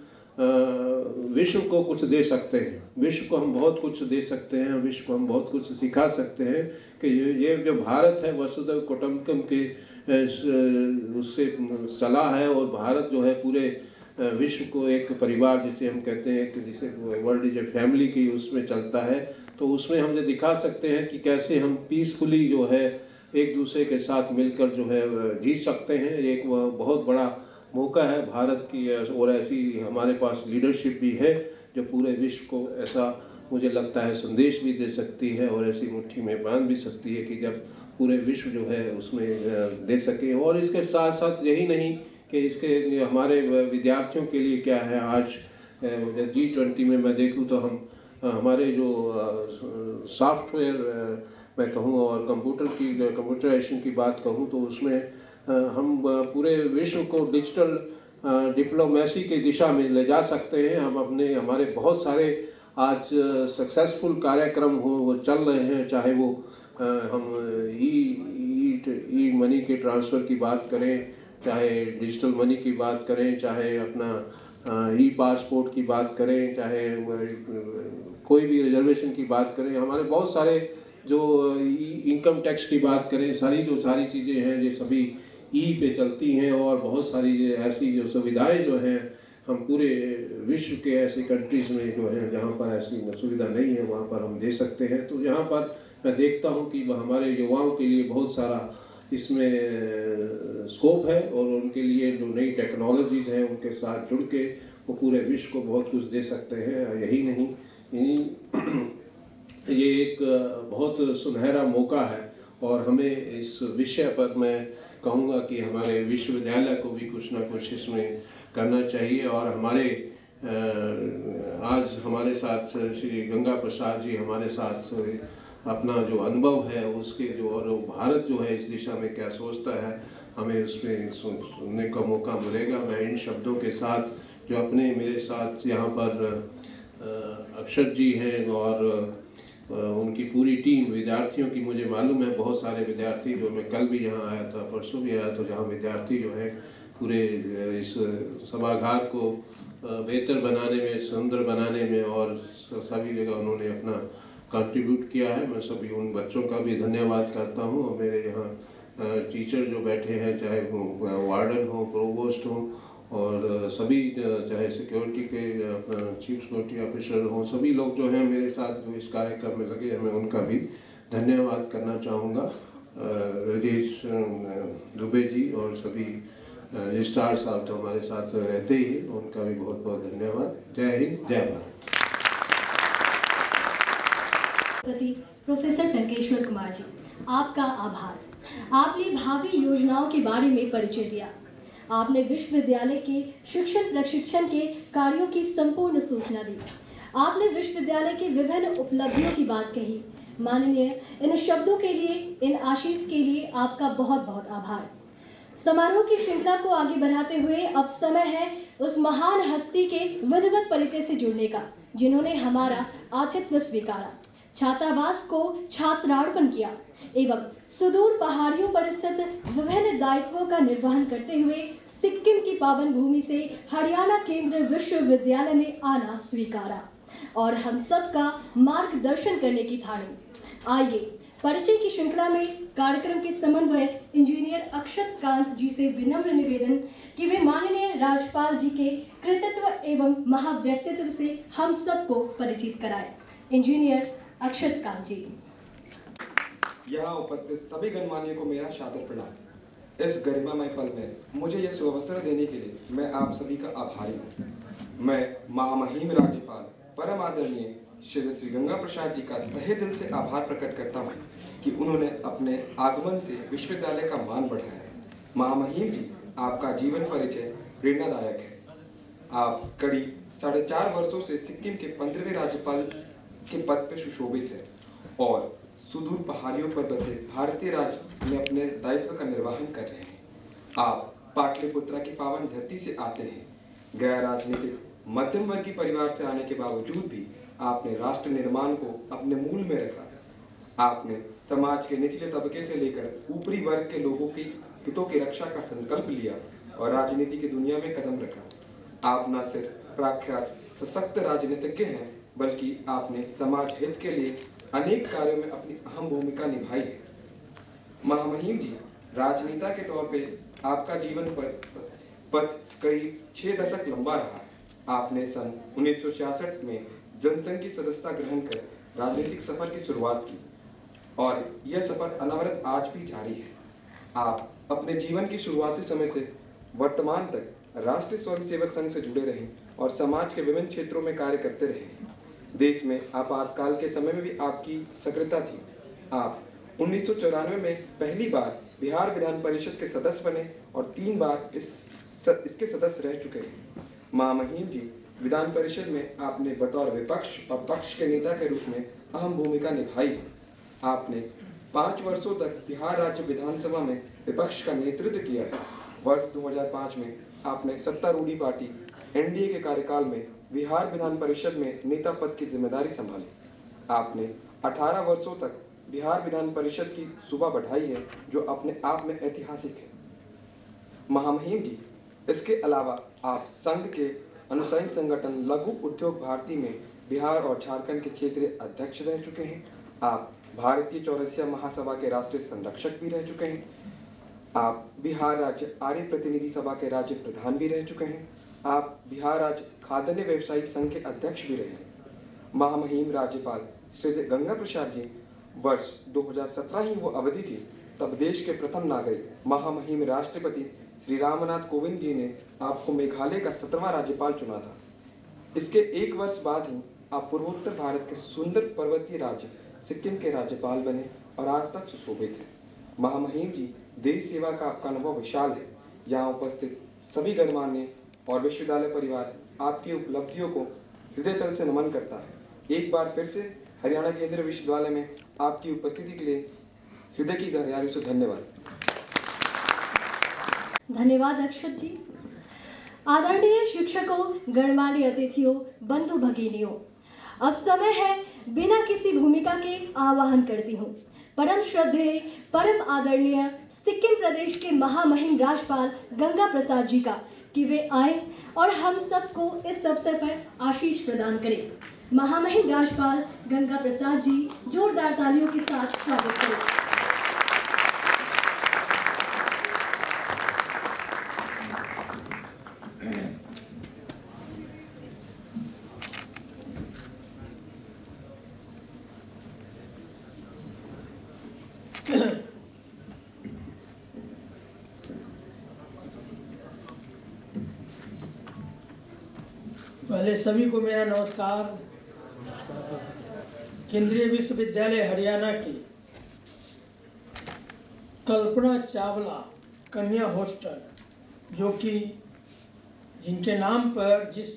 विश्व को कुछ दे सकते हैं, विश्व को हम बहुत कुछ दे सकते हैं, विश्व को हम बहुत कुछ सिखा सकते हैं कि ये जो भारत है वसुधैव कुटुंबकम के उससे चला है और भारत जो है पूरे विश्व को एक परिवार जिसे हम कहते हैं कि जिसे वर्ल्ड इज ए फैमिली की उसमें चलता है। तो उसमें हम ये दिखा सकते हैं कि कैसे हम पीसफुली जो है एक दूसरे के साथ मिलकर जो है जी सकते हैं। एक बहुत बड़ा मौका है भारत की और ऐसी हमारे पास लीडरशिप भी है जो पूरे विश्व को ऐसा मुझे लगता है संदेश भी दे सकती है और ऐसी मुट्ठी में बांध भी सकती है कि जब पूरे विश्व जो है उसमें दे सके। और इसके साथ साथ यही नहीं कि इसके हमारे विद्यार्थियों के लिए क्या है, आज G20 में मैं देखूं तो हम हमारे जो सॉफ्टवेयर मैं कहूँ और कंप्यूटराइजेशन की बात कहूँ तो उसमें हम पूरे विश्व को डिजिटल डिप्लोमेसी की दिशा में ले जा सकते हैं। हम हमारे बहुत सारे आज सक्सेसफुल कार्यक्रम वो चल रहे हैं, चाहे वो हम ई मनी के ट्रांसफ़र की बात करें, चाहे डिजिटल मनी की बात करें, चाहे अपना ई पासपोर्ट की बात करें, चाहे कोई भी रिजर्वेशन की बात करें, हमारे बहुत सारे जो इनकम टैक्स की बात करें, सारी चीज़ें हैं ये सभी ई पे चलती हैं और बहुत सारी ऐसी जो सुविधाएं जो हैं हम पूरे विश्व के ऐसे कंट्रीज़ में जो है जहाँ पर ऐसी सुविधा नहीं है वहाँ पर हम दे सकते हैं। तो यहाँ पर मैं देखता हूँ कि हमारे युवाओं के लिए बहुत सारा इसमें स्कोप है और उनके लिए जो नई टेक्नोलॉजीज़ हैं उनके साथ जुड़ के वो पूरे विश्व को बहुत कुछ दे सकते हैं। यही नहीं, ये एक बहुत सुनहरा मौका है और हमें इस विषय पर मैं कहूँगा कि हमारे विश्वविद्यालय को भी कुछ ना कुछ इसमें करना चाहिए। और हमारे आज हमारे साथ श्री गंगा प्रसाद जी हमारे साथ अपना जो अनुभव है उसके जो और भारत जो है इस दिशा में क्या सोचता है हमें उसमें सुनने का मौका मिलेगा। मैं इन शब्दों के साथ जो अपने मेरे साथ यहाँ पर अक्षत जी हैं और उनकी पूरी टीम विद्यार्थियों की, मुझे मालूम है बहुत सारे विद्यार्थी, जो मैं कल भी यहाँ आया था, परसों भी आया, तो जहाँ विद्यार्थी जो है पूरे इस सभागार को बेहतर बनाने में, सुंदर बनाने में और सभी जगह उन्होंने अपना कंट्रीब्यूट किया है। मैं सभी उन बच्चों का भी धन्यवाद करता हूँ और मेरे यहाँ टीचर जो बैठे हैं, चाहे वो वार्डन हो, प्रोवोस्ट हो और सभी, चाहे सिक्योरिटी के अपना चीफ सिक्योरिटी ऑफिसर हो, सभी लोग जो हैं मेरे साथ जो इस कार्यक्रम में लगे हैं, मैं उनका भी धन्यवाद करना चाहूँगा। राजेश दुबे जी और सभी रजिस्ट्रार साहब तो हमारे साथ रहते ही, उनका भी बहुत बहुत धन्यवाद। जय हिंद, जय भारत। प्रोफेसर टंकेश्वर कुमार जी, आपका आभार। आपने भावी योजनाओं के बारे में परिचय दिया। आपने विश्वविद्यालय के शिक्षण प्रशिक्षण के कार्यों की संपूर्ण सूचना दी। आपने विश्वविद्यालय के विभिन्न उपलब्धियों की बात कही। माननीय, इन शब्दों के लिए, इन आशीष के लिए आपका बहुत बहुत आभार। समारोह की श्रृंखला को आगे बढ़ाते हुए अब समय है उस महान हस्ती के विधिवत परिचय से जुड़ने का, जिन्होंने हमारा आतिथ्य स्वीकारा, छात्रावास को छात्रार्पण किया एवं सुदूर पहाड़ियों पर स्थित विभिन्न दायित्वों का निर्वहन करते हुए सिक्किम की पावन भूमि से हरियाणा केंद्रीय विश्वविद्यालय में आना स्वीकारा और हम सब का मार्गदर्शन करने की ठानी। आइए परिचय की श्रृंखला में कार्यक्रम के समन्वयक इंजीनियर अक्षत कांत जी से विनम्र निवेदन कि वे माननीय राज्यपाल जी के कृतित्व एवं महाव्यक्तित्व से हम सबको परिचित कराएं। इंजीनियर अक्षत कांत जी। यहाँ उपस्थित सभी गणमान्यों को मेरा सादर प्रणाम। इस गरिमामय पल में मुझे यह सुअवसर देने के लिए मैं आप सभी का आभारी हूँ। मैं महामहिम राज्यपाल परम आदरणीय श्री गंगा प्रसाद जी का तहे दिल से आभार प्रकट करता हूँ कि उन्होंने अपने आगमन से विश्वविद्यालय का मान बढ़ाया। महामहिम जी, आपका जीवन परिचय प्रेरणादायक है। आप करीब 4.5 वर्षों से सिक्किम के 15वें राज्यपाल के पद पर सुशोभित है और सुदूर पहाड़ियों पर बसे भारतीय राज्य में अपने दायित्व का निर्वहन कर रहे हैं। आप पाटलिपुत्रा की पावन धरती से आते हैं। गैर राजनीतिक मध्यम वर्गीय परिवार से आने के बावजूद भी आपने राष्ट्र निर्माण को अपने मूल में रखा। आपने समाज के निचले तबके से लेकर ऊपरी वर्ग के लोगों की हितों की रक्षा का संकल्प लिया और राजनीति की दुनिया में कदम रखा। आप न सिर्फ प्रख्यात सशक्त राजनीतिज्ञ हैं, बल्कि आपने समाज हित के लिए अनेक कार्यों में अपनी अहम भूमिका निभाई है। महामहिम जी, राजनेता के तौर पे आपका जीवन पथ करीब 6 दशक लंबा रहा। आपने सन 1966 में जनसंघ की सदस्यता ग्रहण कर राजनीतिक सफर की शुरुआत की और यह सफर अनवरत आज भी जारी है। आप अपने जीवन की शुरुआती समय से वर्तमान तक राष्ट्रीय स्वयंसेवक संघ से जुड़े रहे और समाज के विभिन्न क्षेत्रों में कार्य करते रहे। देश में आपातकाल के समय में भी आपकी सक्रियता थी। आप 1994 में पहली बार बिहार विधान परिषद के सदस्य बने और 3 बार इसके सदस्य रह चुके हैं। महामहिम जी, विधान परिषद में आपने बतौर विपक्ष और पक्ष के नेता के रूप में अहम भूमिका निभाई है। आपने 5 वर्षों तक बिहार राज्य विधानसभा में विपक्ष का नेतृत्व किया है। वर्ष 2005 में आपने सत्तारूढ़ी पार्टी एनडीए के कार्यकाल में बिहार विधान परिषद में नेता पद की जिम्मेदारी संभाली। आपने 18 वर्षों तक बिहार विधान परिषद की शोभा बढ़ाई है, जो अपने आप में ऐतिहासिक है। महामहिम जी, इसके अलावा आप संघ के अनुसाई संगठन लघु उद्योग भारती में बिहार और झारखंड के क्षेत्रीय अध्यक्ष रह चुके हैं। आप भारतीय चौरसिया महासभा के राष्ट्रीय संरक्षक भी रह चुके हैं। आप बिहार राज्य आर्य प्रतिनिधि सभा के राज्य प्रधान भी रह चुके हैं। आप बिहार राज्य खाद्यान्न व्यवसायिक संघ के अध्यक्ष भी रहे हैं। महामहिम राज्यपाल श्री गंगा प्रसाद जी वर्ष 2017 ही वो अवधि थी तब देश के प्रथम नागरिक महामहिम राष्ट्रपति श्री रामनाथ कोविंद जी ने आपको मेघालय का 17वां राज्यपाल चुना था। इसके एक वर्ष बाद ही आप पूर्वोत्तर भारत के सुंदर पर्वतीय राज्य सिक्किम के राज्यपाल बने और आज तक सुशोभित हैं। महामहिम जी, देश सेवा का आपका अनुभव विशाल है। यहाँ उपस्थित सभी गणमान्य और विश्वविद्यालय परिवार आपकी उपलब्धियों को हृदय तल से नमन करता है। एक बार फिर से हरियाणा केंद्रीय विश्वविद्यालय में आपकी उपस्थिति के लिए हृदय की गहराइयों से धन्यवाद। धन्यवाद अक्षत जी। आदरणीय शिक्षकों, गणमान्य अतिथियों, बंधु भगिनियों, अब समय है बिना किसी भूमिका के आवाहन करती हूँ परम श्रद्धेय, परम आदरणीय सिक्किम प्रदेश के महामहिम राज्यपाल गंगा प्रसाद जी का कि वे आए और हम सबको इस अवसर पर आशीष प्रदान करें। महामहिम राज्यपाल गंगा प्रसाद जी, जोरदार तालियों के साथ स्वागत करें। पहले सभी को मेरा नमस्कार। केंद्रीय विश्वविद्यालय हरियाणा की कल्पना चावला कन्या हॉस्टल, जो कि जिनके नाम पर, जिस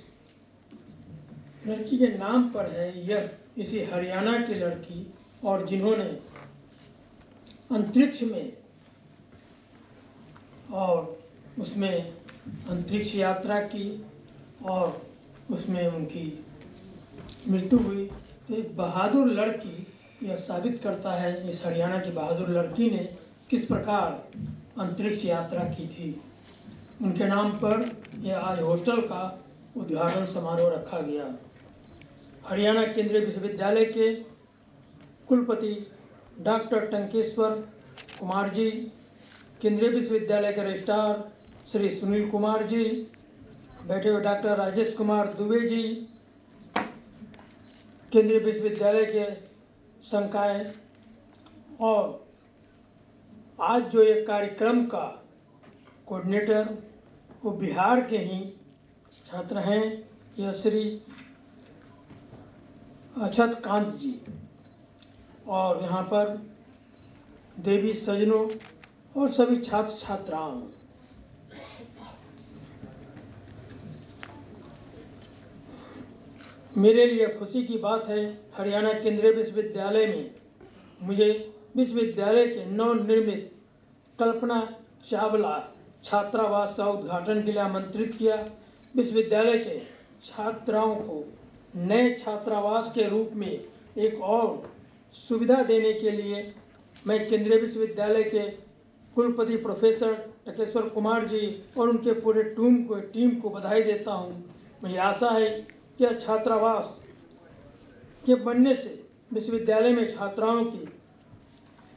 लड़की के नाम पर है, यह इसी हरियाणा की लड़की और जिन्होंने अंतरिक्ष में और उसमें अंतरिक्ष यात्रा की और उसमें उनकी मृत्यु हुई, तो एक बहादुर लड़की यह साबित करता है इस हरियाणा की बहादुर लड़की ने किस प्रकार अंतरिक्ष यात्रा की थी। उनके नाम पर यह आज हॉस्टल का उद्घाटन समारोह रखा गया। हरियाणा केंद्रीय विश्वविद्यालय के कुलपति डॉक्टर टंकेश्वर कुमार जी, केंद्रीय विश्वविद्यालय के रजिस्ट्रार श्री सुनील कुमार जी, बैठे हुए डॉक्टर राजेश कुमार दुबे जी, केंद्रीय विश्वविद्यालय के संकाय, और आज जो एक कार्यक्रम का कोऑर्डिनेटर वो बिहार के ही छात्र हैं, यह श्री अक्षत कांत जी, और यहाँ पर देवी सजनों और सभी छात्र छात्राओं, मेरे लिए खुशी की बात है हरियाणा केंद्रीय विश्वविद्यालय में मुझे विश्वविद्यालय के नवनिर्मित कल्पना चावला छात्रावास का उद्घाटन के लिए आमंत्रित किया। विश्वविद्यालय के छात्राओं को नए छात्रावास के रूप में एक और सुविधा देने के लिए मैं केंद्रीय विश्वविद्यालय के कुलपति प्रोफेसर टकेश्वर कुमार जी और उनके पूरे टीम को बधाई देता हूँ। मुझे आशा है कि छात्रावास के बनने से विश्वविद्यालय में छात्राओं की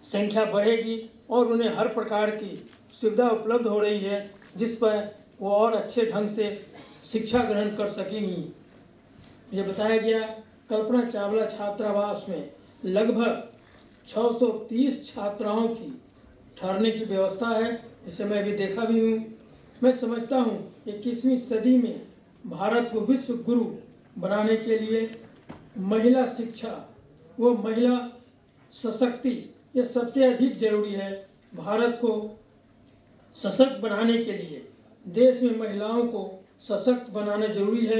संख्या बढ़ेगी और उन्हें हर प्रकार की सुविधा उपलब्ध हो रही है, जिस पर वो और अच्छे ढंग से शिक्षा ग्रहण कर सकेंगी। ये बताया गया कल्पना चावला छात्रावास में लगभग 630 छात्राओं की ठहरने की व्यवस्था है, जिसे मैं भी देखा भी हूँ। मैं समझता हूँ 21वीं सदी में भारत को विश्व गुरु बनाने के लिए महिला शिक्षा व महिला सशक्ति ये सबसे अधिक जरूरी है। भारत को सशक्त बनाने के लिए देश में महिलाओं को सशक्त बनाना जरूरी है।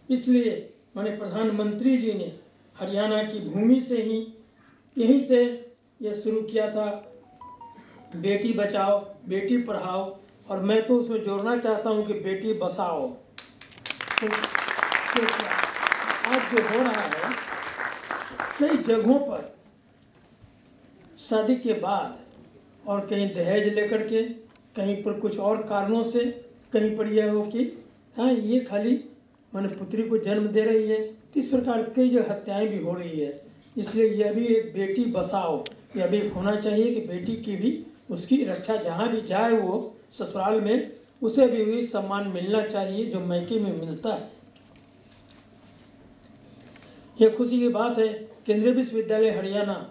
इसलिए माननीय प्रधानमंत्री जी ने हरियाणा की भूमि से ही यहीं से ये शुरू किया था, बेटी बचाओ बेटी पढ़ाओ, और मैं तो उसमें जोड़ना चाहता हूँ कि बेटी बसाओ। तो आज जो हो रहा है कई जगहों पर शादी के बाद और कहीं दहेज लेकर के, कहीं पर कुछ और कारणों से, कहीं पर यह हो कि हाँ ये खाली माने पुत्री को जन्म दे रही है, इस प्रकार कई जो हत्याएं भी हो रही है। इसलिए यह भी एक बेटी बसाओ यह भी होना चाहिए कि बेटी की भी उसकी रक्षा जहाँ भी जाए वो ससुराल में उसे भी वही सम्मान मिलना चाहिए जो मैके में मिलता है। यह खुशी की बात है, केंद्रीय विश्वविद्यालय हरियाणा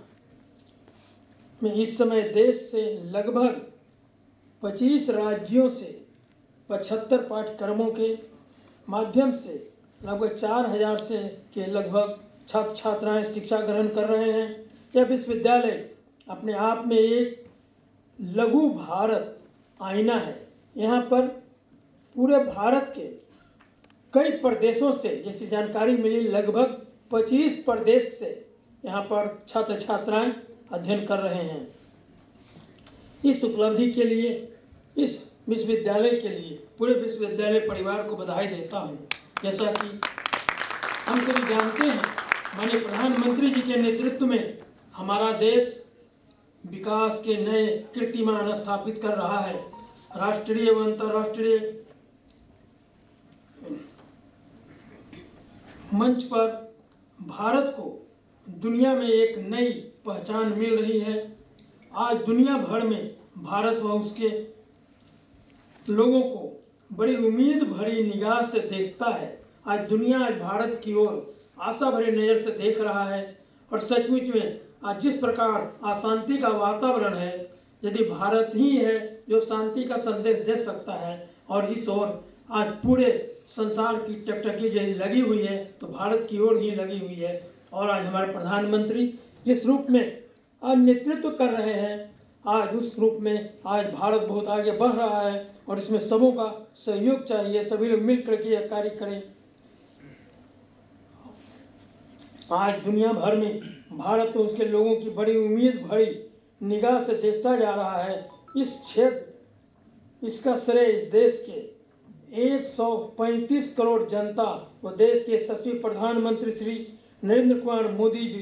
में इस समय देश से लगभग 25 राज्यों से 75 पाठ्यक्रमों के माध्यम से लगभग 4000 से के लगभग छात्र छात्राएं शिक्षा ग्रहण कर रहे हैं। यह विश्वविद्यालय अपने आप में एक लघु भारत आईना है। यहाँ पर पूरे भारत के कई प्रदेशों से, जैसी जानकारी मिली, लगभग 25 प्रदेश से यहाँ पर छात्र छात्राएं अध्ययन कर रहे हैं। इस उपलब्धि के लिए, इस विश्वविद्यालय के लिए पूरे विश्वविद्यालय परिवार को बधाई देता हूँ। जैसा कि हम सभी जानते हैं, माननीय प्रधानमंत्री जी के नेतृत्व में हमारा देश विकास के नए कीर्तिमान स्थापित कर रहा है। राष्ट्रीय एवं अंतर्राष्ट्रीय मंच पर भारत को दुनिया में एक नई पहचान मिल रही है। आज दुनिया भर में भारत व उसके लोगों को बड़ी उम्मीद भरी निगाह से देखता है। आज दुनिया आज भारत की ओर आशा भरी नज़र से देख रहा है और सचमुच में आज जिस प्रकार अशांति का वातावरण है, यदि भारत ही है जो शांति का संदेश दे सकता है और इस ओर आज पूरे संसार की टकटकी यदि लगी हुई है तो भारत की ओर ही लगी हुई है। और आज हमारे प्रधानमंत्री जिस रूप में आज नेतृत्व कर रहे हैं, आज उस रूप में आज भारत बहुत आगे बढ़ रहा है और इसमें सबों का सहयोग चाहिए। सभी लोग मिलकर के यह कार्य करें। आज दुनिया भर में भारत और उसके लोगों की बड़ी उम्मीद भरी निगाह से देखता जा रहा है। इस क्षेत्र, इसका श्रेय इस देश के 135 करोड़ जनता व देश के यशस्वी प्रधानमंत्री श्री नरेंद्र कुमार मोदी जी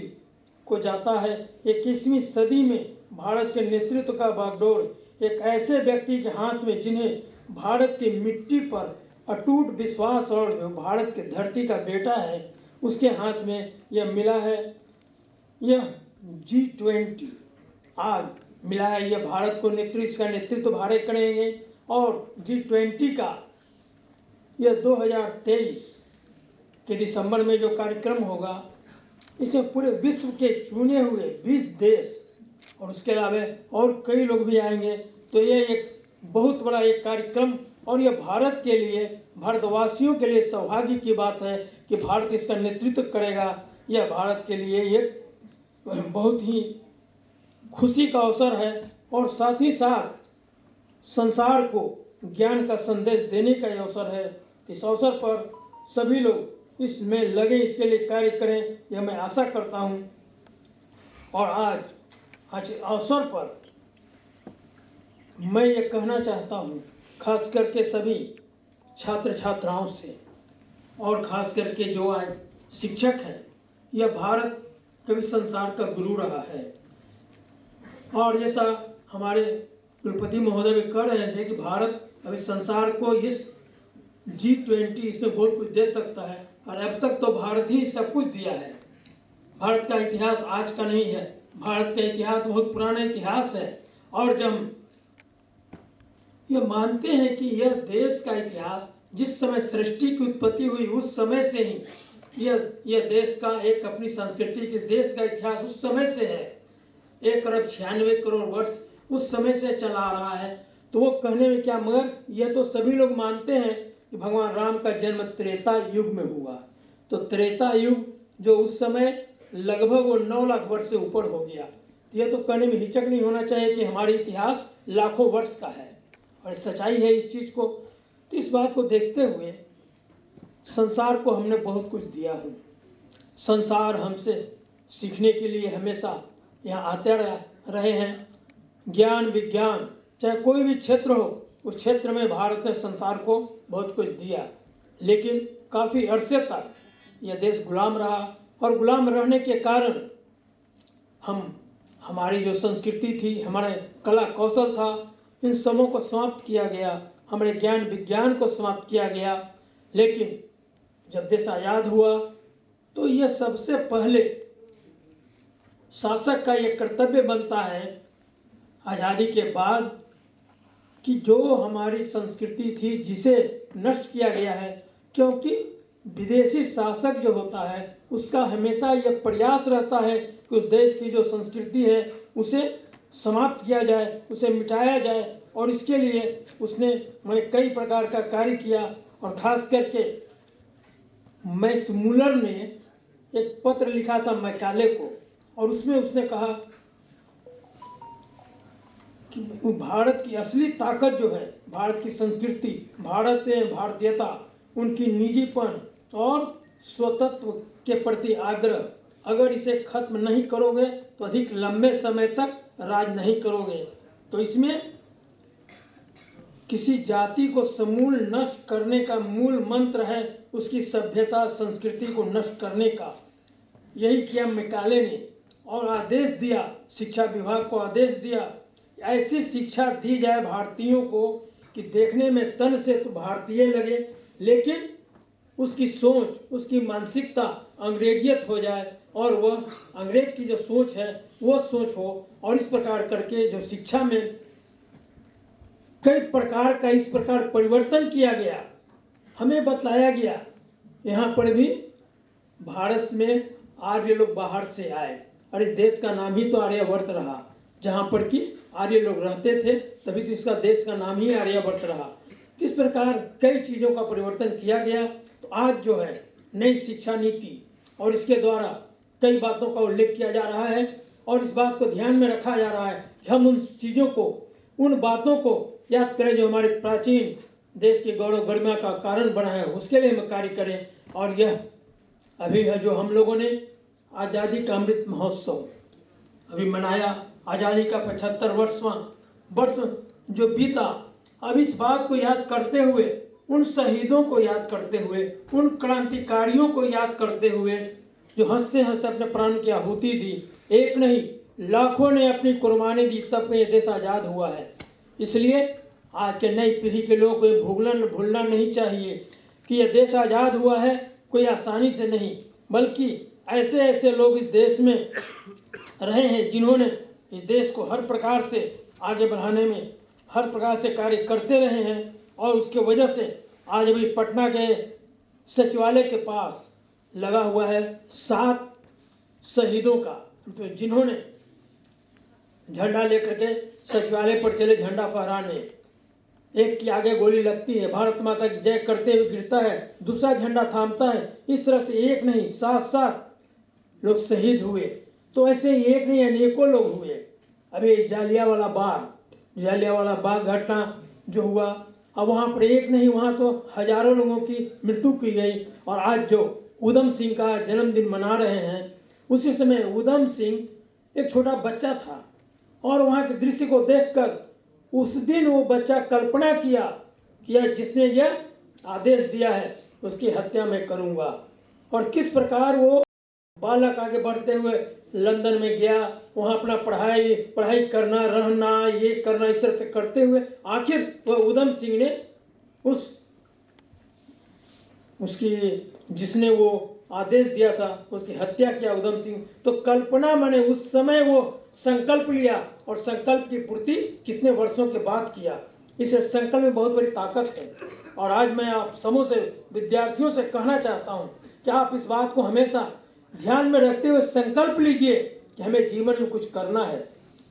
को जाता है। 21वीं सदी में भारत के नेतृत्व का बागडोर एक ऐसे व्यक्ति के हाथ में जिन्हें भारत की मिट्टी पर अटूट विश्वास और जो भारत की धरती का बेटा है उसके हाथ में यह मिला है। यह G20 आज मिला है। यह भारत को नेतृत्व भारत करेंगे और G20 का यह 2023 के दिसंबर में जो कार्यक्रम होगा, इसमें पूरे विश्व के चुने हुए 20 देश और उसके अलावा और कई लोग भी आएंगे। तो यह एक बहुत बड़ा एक कार्यक्रम और यह भारत के लिए, भारतवासियों के लिए सौभाग्य की बात है कि भारत इसका नेतृत्व करेगा। यह भारत के लिए एक बहुत ही खुशी का अवसर है और साथ ही साथ संसार को ज्ञान का संदेश देने का यह अवसर है। इस अवसर पर सभी लोग इसमें लगे, इसके लिए कार्य करें, यह मैं आशा करता हूं। और आज अवसर पर मैं ये कहना चाहता हूं, खास करके सभी छात्र छात्राओं से और खास करके जो आज शिक्षक हैं, यह भारत कभी संसार का गुरु रहा है। और जैसा हमारे कुलपति महोदय भी कह रहे थे कि भारत अभी संसार को इस G20 इसमें बहुत कुछ दे सकता है और अब तक तो भारत ही सब कुछ दिया है। भारत का इतिहास आज का नहीं है, भारत का इतिहास बहुत पुराना इतिहास है। और जब ये मानते हैं कि यह देश का इतिहास जिस समय सृष्टि की उत्पत्ति हुई उस समय से ही यह देश का एक अपनी संस्कृति के देश का इतिहास उस समय से है। 1 अरब 96 करोड़ वर्ष उस समय से चला आ रहा है। तो वो कहने में क्या, मगर यह तो सभी लोग मानते हैं कि भगवान राम का जन्म त्रेता युग में हुआ। तो त्रेता युग जो उस समय लगभग वो 9 लाख वर्ष से ऊपर हो गया। तो यह तो कहने में हिचक नहीं होना चाहिए कि हमारा इतिहास लाखों वर्ष का है और सच्चाई है इस चीज़ को। तो इस बात को देखते हुए संसार को हमने बहुत कुछ दिया है। संसार हमसे सीखने के लिए हमेशा यहाँ आते रहे हैं। ज्ञान विज्ञान चाहे कोई भी क्षेत्र हो, उस क्षेत्र में भारत ने संसार को बहुत कुछ दिया। लेकिन काफ़ी अरसे तक यह देश गुलाम रहा और गुलाम रहने के कारण हमारी जो संस्कृति थी, हमारे कला कौशल था, इन सबों को समाप्त किया गया, हमारे ज्ञान विज्ञान को समाप्त किया गया। लेकिन जब देश आज़ाद हुआ तो यह सबसे पहले शासक का यह कर्तव्य बनता है आज़ादी के बाद कि जो हमारी संस्कृति थी जिसे नष्ट किया गया है, क्योंकि विदेशी शासक जो होता है उसका हमेशा यह प्रयास रहता है कि उस देश की जो संस्कृति है उसे समाप्त किया जाए, उसे मिटाया जाए। और इसके लिए उसने मैंने कई प्रकार का कार्य किया। और ख़ास करके मैक्स मुलर ने एक पत्र लिखा था मैकाले को, और उसमें उसने कहा कि भारत की असली ताकत जो है, भारत की संस्कृति, भारतीयता, उनकी निजीपन और स्वतंत्र के प्रति आग्रह, अगर इसे खत्म नहीं करोगे तो अधिक लंबे समय तक राज नहीं करोगे। तो इसमें किसी जाति को समूल नष्ट करने का मूल मंत्र है उसकी सभ्यता संस्कृति को नष्ट करने का। यही किया मैकाले ने, और आदेश दिया, शिक्षा विभाग को आदेश दिया ऐसी शिक्षा दी जाए भारतीयों को कि देखने में तन से तो भारतीय लगे, लेकिन उसकी सोच, उसकी मानसिकता अंग्रेजियत हो जाए और वह अंग्रेज की जो सोच है वह सोच हो। और इस प्रकार करके जो शिक्षा में कई प्रकार का इस प्रकार परिवर्तन किया गया, हमें बतलाया गया। यहाँ पर भी भारत में आर्य लोग बाहर से आए, और इस देश का नाम ही तो आर्यवर्त रहा। जहाँ पर कि आर्य लोग रहते थे तभी तो इसका देश का नाम ही आर्यवर्त रहा। इस प्रकार कई चीज़ों का परिवर्तन किया गया। तो आज जो है नई शिक्षा नीति, और इसके द्वारा कई बातों का उल्लेख किया जा रहा है, और इस बात को ध्यान में रखा जा रहा है कि हम उन चीज़ों को, उन बातों को याद करें जो हमारे प्राचीन देश की गौरव गरिमा का कारण बना है, उसके लिए हम कार्य करें। और यह अभी है जो हम लोगों ने आज़ादी का अमृत महोत्सव अभी मनाया, आज़ादी का 75 वर्ष जो बीता, अब इस बात को याद करते हुए, उन शहीदों को याद करते हुए, उन क्रांतिकारियों को याद करते हुए जो हंसते हंसते अपने प्राण की आहुति दी, एक नहीं लाखों ने अपनी कुर्बानी दी, तब ये देश आज़ाद हुआ है। इसलिए आज के नई पीढ़ी के लोगों को भूलना नहीं चाहिए कि यह देश आज़ाद हुआ है कोई आसानी से नहीं, बल्कि ऐसे ऐसे लोग इस देश में रहे हैं जिन्होंने इस देश को हर प्रकार से आगे बढ़ाने में हर प्रकार से कार्य करते रहे हैं। और उसके वजह से आज अभी पटना के सचिवालय के पास लगा हुआ है 7 शहीदों का, तो जिन्होंने झंडा लेकर के सचिवालय पर चले झंडा फहराने। एक के आगे गोली लगती है, भारत माता की जय करते हुए गिरता है, दूसरा झंडा थामता है। इस तरह से एक नहीं 7 लोग शहीद हुए। तो ऐसे एक नहीं अनेकों लोग हुए। अभी जालियांवाला बाग घटना जो हुआ, अब वहाँ पर एक नहीं, वहाँ तो हजारों लोगों की मृत्यु की गई। और आज जो उधम सिंह का जन्मदिन मना रहे हैं, उसी समय उधम सिंह एक छोटा बच्चा था, और वहाँ के दृश्य को देखकर उस दिन वो बच्चा कल्पना किया जिसने यह आदेश दिया है उसकी हत्या मैं करूँगा। और किस प्रकार वो बालक आगे बढ़ते हुए लंदन में गया, वहाँ अपना पढ़ाई करना, रहना, ये करना, इस तरह से करते हुए आखिर वह उधम सिंह ने उसकी जिसने वो आदेश दिया था उसकी हत्या किया उधम सिंह। तो कल्पना मैंने उस समय वो संकल्प लिया, और संकल्प की पूर्ति कितने वर्षों के बाद किया। इस संकल्प में बहुत बड़ी ताकत है। और आज मैं आप समूह से विद्यार्थियों से कहना चाहता हूँ कि आप इस बात को हमेशा ध्यान में रखते हुए संकल्प लीजिए कि हमें जीवन में कुछ करना है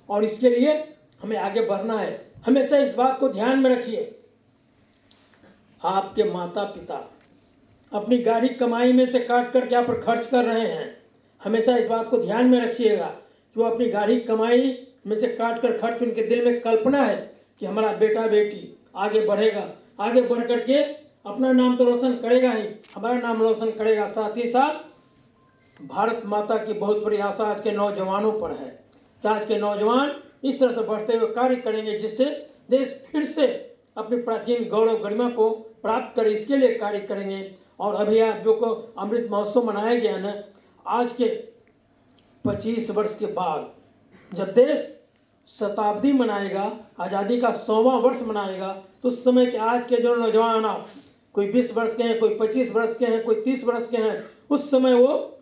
और इसके लिए हमें आगे बढ़ना है। हमेशा इस बात को ध्यान में रखिए। आपके माता पिता अपनी गाढ़ी कमाई में से काट कर क्या पर खर्च कर रहे हैं, हमेशा इस बात को ध्यान में रखिएगा कि वो अपनी गाढ़ी कमाई में से काट कर खर्च, उनके दिल में कल्पना है कि हमारा बेटा बेटी आगे बढ़ेगा, आगे बढ़ करके अपना नाम तो रोशन करेगा ही, हमारा नाम रोशन करेगा। साथ ही साथ भारत माता की बहुत बड़ी आशा आज के नौजवानों पर है कि आज के नौजवान इस तरह से बढ़ते हुए कार्य करेंगे जिससे देश फिर से अपनी प्राचीन गौरव गरिमा को प्राप्त करे, इसके लिए कार्य करेंगे। और अभी आज जो को अमृत महोत्सव मनाया गया ना, आज के 25 वर्ष के बाद जब देश शताब्दी मनाएगा, आज़ादी का 100वां वर्ष मनाएगा, तो उस समय के आज के जो नौजवान, आप कोई 20 वर्ष के हैं, कोई 25 वर्ष के हैं, कोई 30 वर्ष के हैं, उस समय वो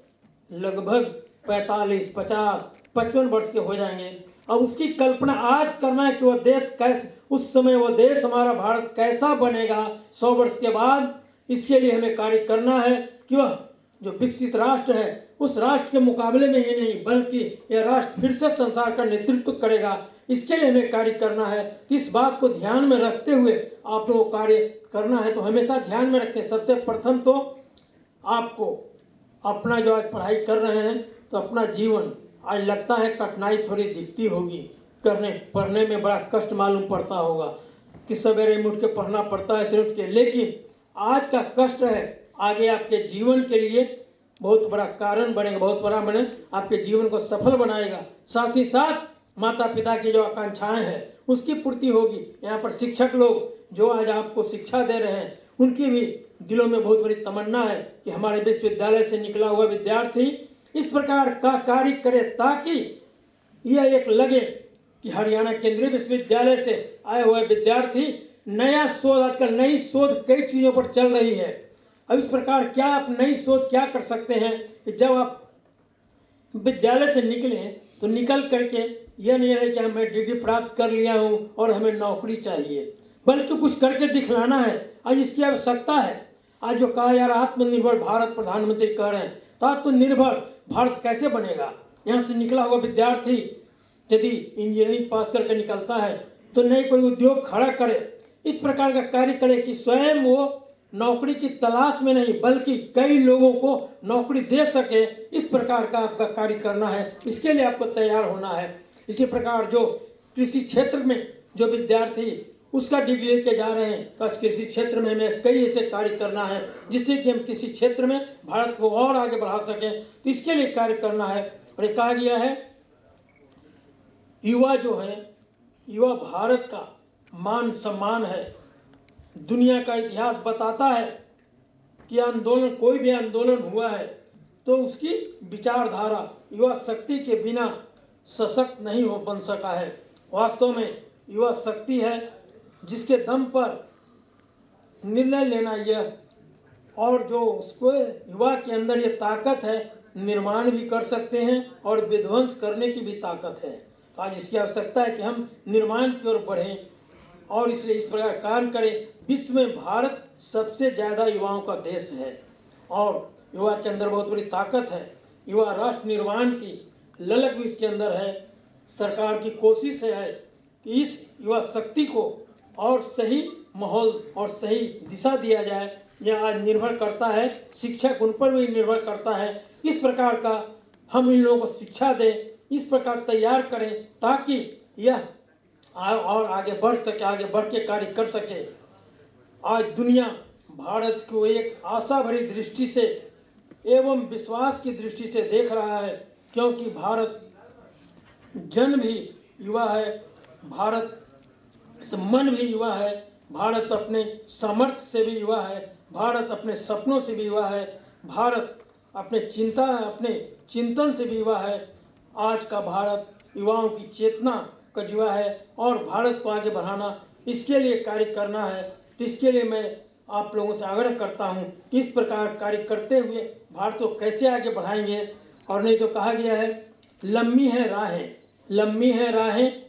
लगभग 45, 50, 55 वर्ष के हो जाएंगे। अब उसकी कल्पना आज करना है कि वह देश कैसे, उस समय वह देश हमारा भारत कैसा बनेगा 100 वर्ष के बाद। इसके लिए हमें कार्य करना है कि वह जो विकसित राष्ट्र है उस राष्ट्र के मुकाबले में ही नहीं बल्कि यह राष्ट्र फिर से संसार का नेतृत्व करेगा। इसके लिए हमें कार्य करना है। तो इस बात को ध्यान में रखते हुए आप लोगों को कार्य करना है। तो हमेशा ध्यान में रखें, सबसे प्रथम तो आपको अपना जो आज पढ़ाई कर रहे हैं तो अपना जीवन आज लगता है कठिनाई थोड़ी दिखती होगी, पढ़ने में बड़ा कष्ट मालूम पड़ता होगा कि सवेरे में उठ के पढ़ना पड़ता है सिर्फ के, लेकिन आज का कष्ट है आगे आपके जीवन के लिए बहुत बड़ा कारण बनेगा, बहुत बड़ा बने आपके जीवन को सफल बनाएगा। साथ ही साथ माता पिता की जो आकांक्षाएं हैं उसकी पूर्ति होगी। यहाँ पर शिक्षक लोग जो आज आपको शिक्षा दे रहे हैं उनकी भी दिलों में बहुत बड़ी तमन्ना है कि हमारे विश्वविद्यालय से निकला हुआ विद्यार्थी इस प्रकार का कार्य करे ताकि यह एक लगे कि हरियाणा केंद्रीय विश्वविद्यालय से आए हुए विद्यार्थी नया शोध, आजकल नई शोध कई चीज़ों पर चल रही है। अब इस प्रकार क्या आप नई शोध क्या कर सकते हैं कि जब आप विद्यालय से निकले तो निकल करके यह नहीं रहे कि मैं डिग्री प्राप्त कर लिया हूँ और हमें नौकरी चाहिए, बल्कि कुछ करके दिखलाना है। आज इसकी आवश्यकता है। आज जो कहा यार आत्मनिर्भर भारत प्रधानमंत्री कह रहे हैं, तो आत्मनिर्भर भारत कैसे बनेगा? यहाँ से निकला हुआ विद्यार्थी यदि इंजीनियरिंग पास करके निकलता है तो नए कोई उद्योग खड़ा करे, इस प्रकार का कार्य करे कि स्वयं वो नौकरी की तलाश में नहीं बल्कि कई लोगों को नौकरी दे सके। इस प्रकार का आपका कार्य करना है, इसके लिए आपको तैयार होना है। इसी प्रकार जो कृषि क्षेत्र में जो विद्यार्थी उसका डिग्री लेके जा रहे हैं तो आज कृषि क्षेत्र में हमें कई ऐसे कार्य करना है जिससे कि हम किसी क्षेत्र में भारत को और आगे बढ़ा सकें। तो इसके लिए कार्य करना है। और ये कहा गया है युवा जो है, युवा भारत का मान सम्मान है। दुनिया का इतिहास बताता है कि आंदोलन, कोई भी आंदोलन हुआ है तो उसकी विचारधारा युवा शक्ति के बिना सशक्त नहीं हो बन सका है। वास्तव में युवा शक्ति है जिसके दम पर निर्णय लेना यह, और जो उसको युवा के अंदर ये ताकत है, निर्माण भी कर सकते हैं और विध्वंस करने की भी ताकत है। तो आज इसकी आवश्यकता है कि हम निर्माण की ओर बढ़ें और इसलिए इस प्रकार कार्य करें। विश्व में भारत सबसे ज़्यादा युवाओं का देश है और युवा के अंदर बहुत बड़ी ताकत है। युवा राष्ट्र निर्माण की ललक भी इसके अंदर है। सरकार की कोशिश है कि इस युवा शक्ति को और सही माहौल और सही दिशा दिया जाए। यह आज निर्भर करता है, शिक्षक उन पर भी निर्भर करता है। इस प्रकार का हम इन लोगों को शिक्षा दें, इस प्रकार तैयार करें ताकि यह और आगे बढ़ सके, आगे बढ़ के कार्य कर सके। आज दुनिया भारत को एक आशा भरी दृष्टि से एवं विश्वास की दृष्टि से देख रहा है, क्योंकि भारत जन भी युवा है, भारत मन भी युवा है, भारत अपने सामर्थ्य से भी युवा है, भारत अपने सपनों से भी युवा है, भारत अपने चिंतन से भी युवा है। आज का भारत युवाओं की चेतना का युवा है और भारत को आगे बढ़ाना, इसके लिए कार्य करना है। तो इसके लिए मैं आप लोगों से आग्रह करता हूँ कि इस प्रकार कार्य करते हुए भारत को कैसे आगे बढ़ाएंगे। और नहीं तो कहा गया है लंबी है राहें, लंबी है राहें,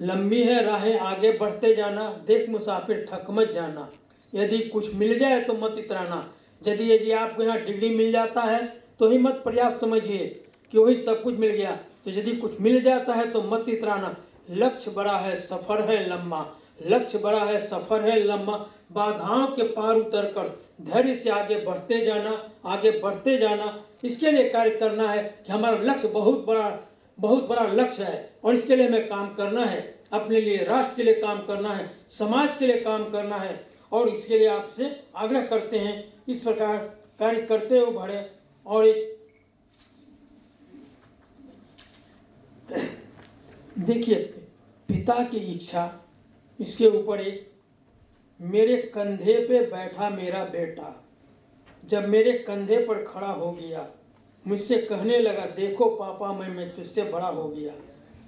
लंबी है राहें, आगे बढ़ते जाना, देख मुसाफिर थक मत जाना। यदि कुछ मिल जाए तो मत इतराना। यदि आपको यहाँ डिग्री मिल जाता है तो ही मत पर्याप्त समझिए कि वही सब कुछ मिल गया। तो यदि कुछ मिल जाता है तो मत इतराना। लक्ष्य बड़ा है, सफ़र है लम्बा, लक्ष्य बड़ा है, सफ़र है लम्बा। बाधाओं के पार उतर कर धैर्य से आगे बढ़ते जाना, आगे बढ़ते जाना। इसके लिए कार्य करना है कि हमारा लक्ष्य बहुत बड़ा लक्ष्य है और इसके लिए हमें काम करना है। अपने लिए, राष्ट्र के लिए काम करना है, समाज के लिए काम करना है। और इसके लिए आपसे आग्रह करते हैं इस प्रकार कार्य करते हुए बढ़े। और एक देखिए, पिता की इच्छा, इसके ऊपर एक मेरे कंधे पे बैठा मेरा बेटा, जब मेरे कंधे पर खड़ा हो गया, मुझसे कहने लगा देखो पापा मैं तुझसे बड़ा हो गया।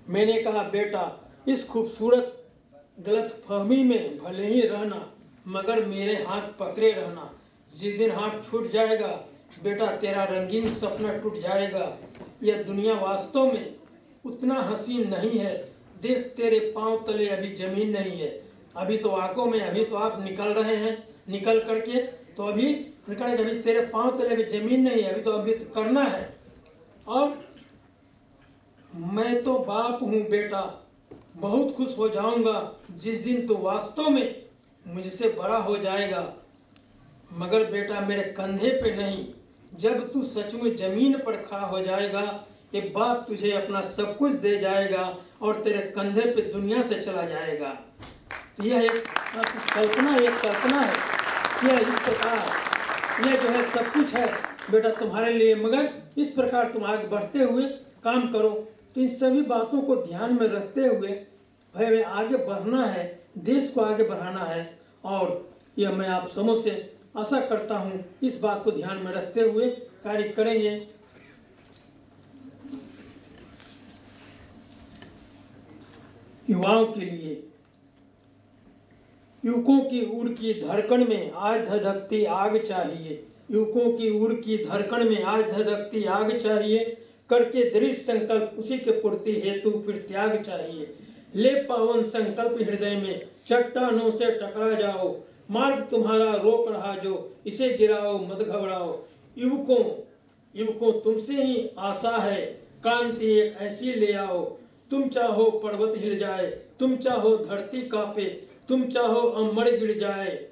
मैंने कहा बेटा इस खूबसूरत गलतफहमी में भले ही रहना, मगर मेरे हाथ पकड़े रहना। जिस दिन हाथ छूट जाएगा बेटा तेरा रंगीन सपना टूट जाएगा। यह दुनिया वास्तव में उतना हसीन नहीं है। देख तेरे पांव तले अभी जमीन नहीं है। अभी तो आंखों में अभी तो आप निकल रहे हैं, निकल करके तो अभी निकल, अभी तेरे पांव तले अभी जमीन नहीं है, अभी तो करना है। और मैं तो बाप हूँ बेटा, बहुत खुश हो जाऊंगा जिस दिन तू वास्तव में मुझसे बड़ा हो जाएगा, मगर बेटा मेरे कंधे पे नहीं, जब तू सचमुच जमीन पर खड़ा हो जाएगा ये बाप तुझे अपना सब कुछ दे जाएगा और तेरे कंधे पे दुनिया से चला जाएगा। यह एक कल्पना है, यह इस प्रकार यह जो है सब कुछ है बेटा तुम्हारे लिए, मगर इस प्रकार तुम आगे बढ़ते हुए काम करो। तो इन सभी बातों को ध्यान में रखते हुए भाई हमें आगे बढ़ना है, देश को आगे बढ़ाना है। और यह मैं आप समझ से आशा करता हूँ इस बात को ध्यान में रखते हुए कार्य करेंगे। युवाओं के लिए, युवकों की उड़ की धड़कन में आज धधकती आग चाहिए, युवकों की उड़ की धड़कन में आज धधकती आग चाहिए, करके दृढ़ संकल्प उसी के पूर्ति हेतु फिर त्याग चाहिए। ले पावन संकल्प हृदय में, चट्टानों से टकरा जाओ, मार्ग तुम्हारा रोक रहा जो, इसे गिराओ मत घबराओ। युवकों तुमसे ही आशा है, क्रांति एक ऐसी ले आओ, तुम चाहो पर्वत हिल जाए, तुम चाहो धरती कांपे, तुम चाहो अम्बर गिर जाए,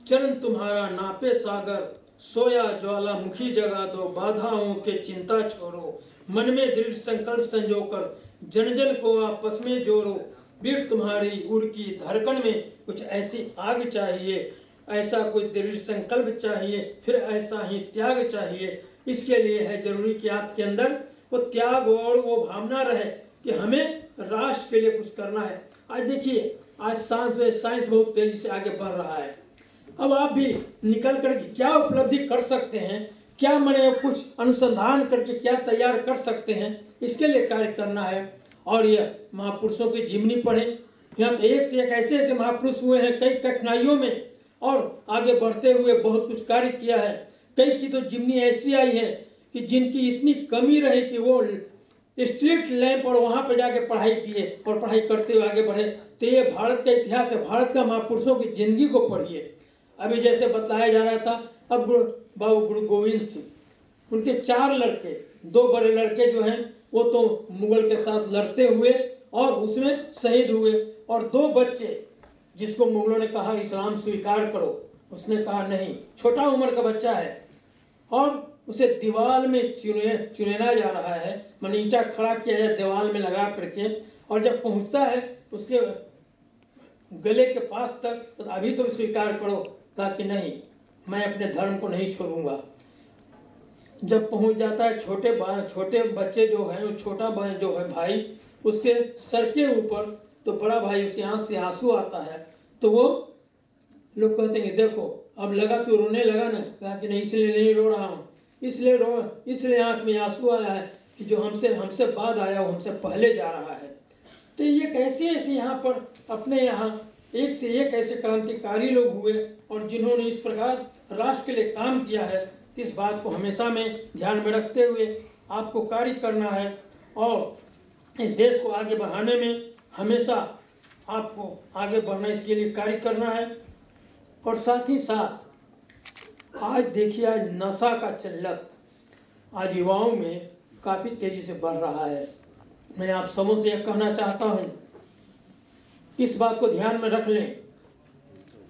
चरण तुम्हारा नापे सागर, सोया ज्वालामुखी जगा दो, बाधाओं के चिंता छोड़ो, मन में दृढ़ संकल्प संजोकर जन जन को आपस में जोड़ो। वीर तुम्हारी उड़ की धड़कन में कुछ ऐसी आग चाहिए, ऐसा कोई दृढ़ संकल्प चाहिए, फिर ऐसा ही त्याग चाहिए। इसके लिए है जरूरी कि आपके अंदर वो त्याग और वो भावना रहे कि हमें राष्ट्र के लिए कुछ करना है। आज देखिए, आज साइंस बहुत तेजी से आगे बढ़ रहा है। अब आप भी निकल कर क्या उपलब्धि कर सकते हैं, क्या मैंने कुछ अनुसंधान करके क्या तैयार कर सकते हैं, इसके लिए कार्य करना है। और यह महापुरुषों की जीवनी पढ़े, यहाँ तो एक से एक ऐसे ऐसे महापुरुष हुए हैं कई कठिनाइयों में और आगे बढ़ते हुए बहुत कुछ कार्य किया है। कई की तो जीवनी ऐसी आई है कि जिनकी इतनी कमी रही कि वो स्ट्रीट लैंप और वहाँ पर जाके पढ़ाई किए और पढ़ाई करते हुए आगे बढ़े। तो ये भारत का इतिहास है, भारत का महापुरुषों की जिंदगी को पढ़िए। अभी जैसे बताया जा रहा था, अब बाबू गुरु गोविंद सिंह, उनके 4 लड़के, 2 बड़े लड़के जो हैं वो तो मुगल के साथ लड़ते हुए और उसमें शहीद हुए, और 2 बच्चे जिसको मुगलों ने कहा इस्लाम स्वीकार करो, उसने कहा नहीं, छोटा उम्र का बच्चा है, और उसे दीवार में चुनेना जा रहा है, माने ईंटा खड़ा किया जाए दीवार में लगा करके, और जब पहुंचता है उसके गले के पास तक तो अभी तो स्वीकार करो, कहा कि नहीं मैं अपने धर्म को नहीं छोड़ूंगा। जब पहुंच जाता है छोटे बच्चे जो है, छोटा जो है भाई, उसके सर के ऊपर, तो बड़ा भाई उसके आंख से आंसू आता है, तो वो लोग कहते हैं देखो अब लगा तू रोने लगा ना, कहा कि नहीं इसलिए नहीं रो रहा हूँ, इसलिए आंख में आंसू आया है कि जो हमसे बाद आया वो हमसे पहले जा रहा है। तो ये कैसे ऐसे यहाँ पर अपने यहाँ एक से एक ऐसे क्रांतिकारी लोग हुए और जिन्होंने इस प्रकार राष्ट्र के लिए काम किया है। इस बात को हमेशा में ध्यान में रखते हुए आपको कार्य करना है और इस देश को आगे बढ़ाने में हमेशा आपको आगे बढ़ना, इसके लिए कार्य करना है। और साथ ही साथ आज देखिए, आज नशा का चल्लत आज युवाओं में काफ़ी तेज़ी से बढ़ रहा है। मैं आप सबों से यह कहना चाहता हूँ, इस बात को ध्यान में रख लें।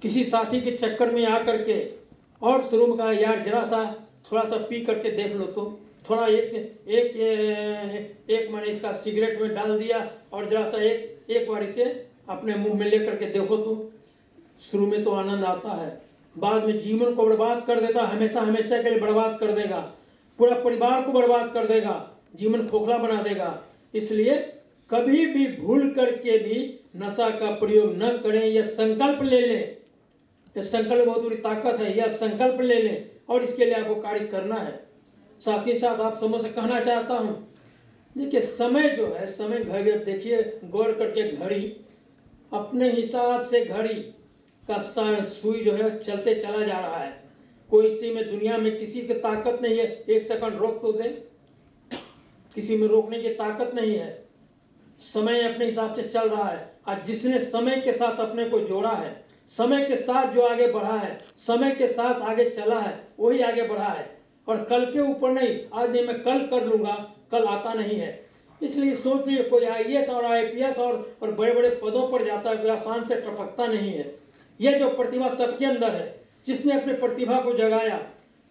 किसी साथी के चक्कर में आकर के और शुरू में कहा यार जरा सा थोड़ा सा पी करके देख लो, तो थोड़ा एक मैंने इसका सिगरेट में डाल दिया और जरा सा एक बार इसे अपने मुंह में ले करके देखो, तो शुरू में तो आनंद आता है, बाद में जीवन को बर्बाद कर देता, हमेशा के लिए बर्बाद कर देगा, पूरा परिवार को बर्बाद कर देगा, जीवन खोखला बना देगा। इसलिए कभी भी भूल करके भी नशा का प्रयोग न करें। यह संकल्प ले लें, यह संकल्प बहुत बड़ी ताकत है, यह आप संकल्प ले लें और इसके लिए आपको कार्य करना है। साथ ही साथ आप समझ से कहना चाहता हूँ, देखिए समय जो है, समय घड़ी, अब देखिए गौर करके घड़ी अपने हिसाब से घड़ी का सुई जो है चलते चला जा रहा है। कोई इसी में दुनिया में किसी की ताकत नहीं है 1 सेकंड रोक तो दे, किसी में रोकने की ताकत नहीं है। समय अपने हिसाब से चल रहा है। आज जिसने समय के साथ अपने को जोड़ा है, समय के साथ जो आगे बढ़ा है, समय के साथ आगे चला है, वही आगे बढ़ा है। और कल के ऊपर नहीं, आज नहीं मैं कल कर लूँगा, कल आता नहीं है। इसलिए सोचिए कोई IAS और IPS और बड़े बड़े पदों पर जाता है, कोई आसान से टपकता नहीं है। यह जो प्रतिभा सबके अंदर है, जिसने अपने प्रतिभा को जगाया,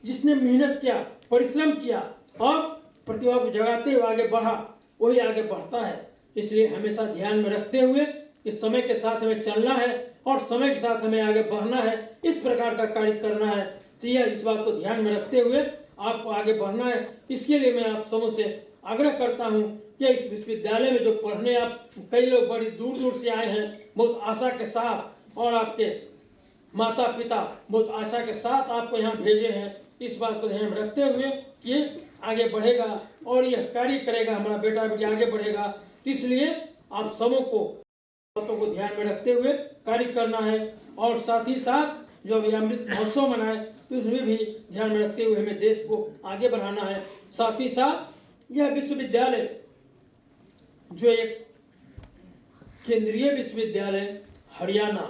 जिसने मेहनत किया, परिश्रम किया और प्रतिभा को जगाते हुए आगे बढ़ा, वही आगे बढ़ता है। इसलिए हमेशा ध्यान में रखते हुए कि समय के साथ हमें चलना है और समय के साथ हमें आगे बढ़ना है, इस प्रकार का कार्य करना है। तो यह इस बात को ध्यान में रखते हुए आपको आगे बढ़ना है। इसके लिए मैं आप सबों से आग्रह करता हूँ कि इस विश्वविद्यालय में जो पढ़ने आप कई लोग बड़ी दूर दूर से आए हैं, बहुत आशा के साथ, और आपके माता पिता बहुत आशा के साथ आपको यहाँ भेजे हैं। इस बात को ध्यान में रखते हुए कि आगे बढ़ेगा और यह कार्य करेगा, हमारा बेटा बेटी आगे बढ़ेगा। इसलिए आप सबों को बातों को ध्यान में रखते हुए कार्य करना है। और साथ ही साथ जो अभी अमृत महोत्सव मनाए, तो उसमें भी ध्यान में रखते हुए हमें देश को आगे बढ़ाना है। साथ ही साथ यह विश्वविद्यालय जो एक केंद्रीय विश्वविद्यालय हरियाणा,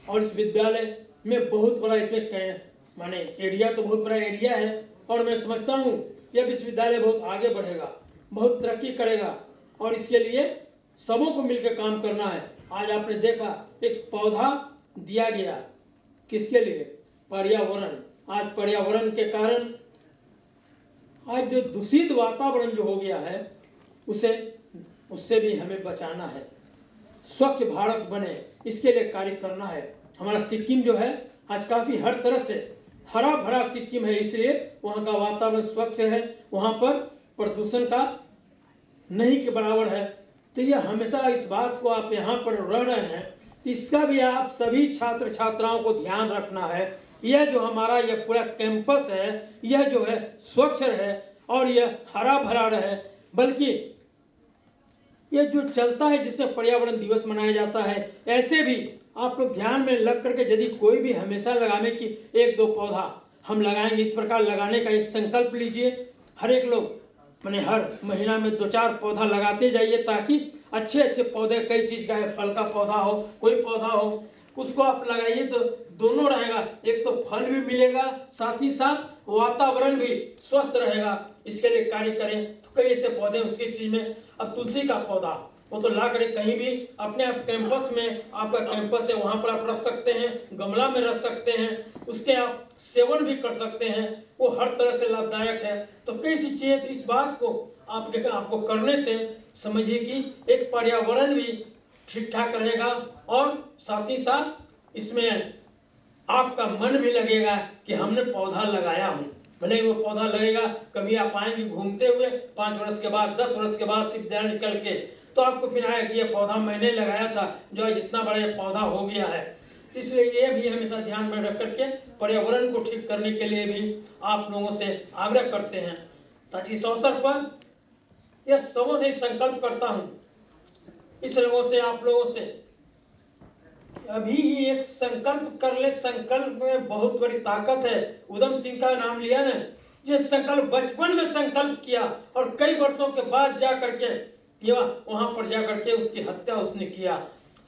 और इस विद्यालय में बहुत बड़ा इसमें माने एरिया तो बहुत बड़ा एरिया है, और मैं समझता हूँ यह विश्वविद्यालय बहुत आगे बढ़ेगा, बहुत तरक्की करेगा। और इसके लिए सबों को मिलकर काम करना है। आज आपने देखा एक पौधा दिया गया, किसके लिए? पर्यावरण। आज पर्यावरण के कारण आज जो दूषित वातावरण जो हो गया है, उससे भी हमें बचाना है। स्वच्छ भारत बने, इसके लिए कार्य करना है। हमारा सिक्किम जो है आज काफी हर तरह से हरा भरा सिक्किम है, इसलिए वहाँ का वातावरण स्वच्छ है, वहाँ पर प्रदूषण का नहीं के बराबर है। तो यह हमेशा इस बात को आप यहाँ पर रह रहे हैं, तो इसका भी आप सभी छात्र छात्राओं को ध्यान रखना है। यह जो हमारा यह पूरा कैंपस है, यह जो है स्वच्छ रहे और यह हरा भरा रहे। बल्कि यह जो चलता है जिससे पर्यावरण दिवस मनाया जाता है, ऐसे भी आप लोग ध्यान में लग करके यदि कोई भी हमेशा लगाने की 1-2 पौधा हम लगाएंगे, इस प्रकार लगाने का एक संकल्प लीजिए। हर एक लोग मैंने हर महीना में 2-4 पौधा लगाते जाइए, ताकि अच्छे अच्छे पौधे, कई चीज़ का है, फल का पौधा हो, कोई पौधा हो, उसको आप लगाइए तो दोनों रहेगा। एक तो फल भी मिलेगा, साथ ही साथ वातावरण भी स्वस्थ रहेगा। इसके लिए कार्य करें। तो कई ऐसे पौधे उसकी चीज में, अब तुलसी का पौधा वो तो ला कर कहीं भी अपने आप कैंपस में, आपका कैंपस है वहाँ पर आप रख सकते हैं, गमला में रख सकते हैं, उसके आप सेवन भी कर सकते हैं, वो हर तरह से लाभदायक है। तो कई सी चीजें, इस बात को आपको करने से समझिए कि एक पर्यावरण भी ठीक ठाक रहेगा और साथ ही साथ इसमें आपका मन भी लगेगा कि हमने पौधा लगाया हूँ। भले ही वो पौधा लगेगा, कभी आप आएंगे घूमते हुए 5 वर्ष के बाद, 10 वर्ष के बाद विद्यालय निकल के, तो आपको फिर आया कि ये पौधा मैंने लगाया था, जो है जितना बड़ा ये पौधा हो गया है। इसलिए ये भी हमेशा ध्यान में रख करके पर्यावरण को ठीक करने के लिए भी आप लोगों से आग्रह करते हैं। ताकि इस अवसर पर यह सबों से संकल्प करता हूँ, इस लोगों से, आप लोगों से अभी ही एक संकल्प कर ले। संकल्प में बहुत बड़ी ताकत है। उधम सिंह का नाम लिया ना, जिस संकल्प बचपन में संकल्प किया और कई वर्षों के बाद जा करके वहां पर जा करके उसकी हत्या उसने किया।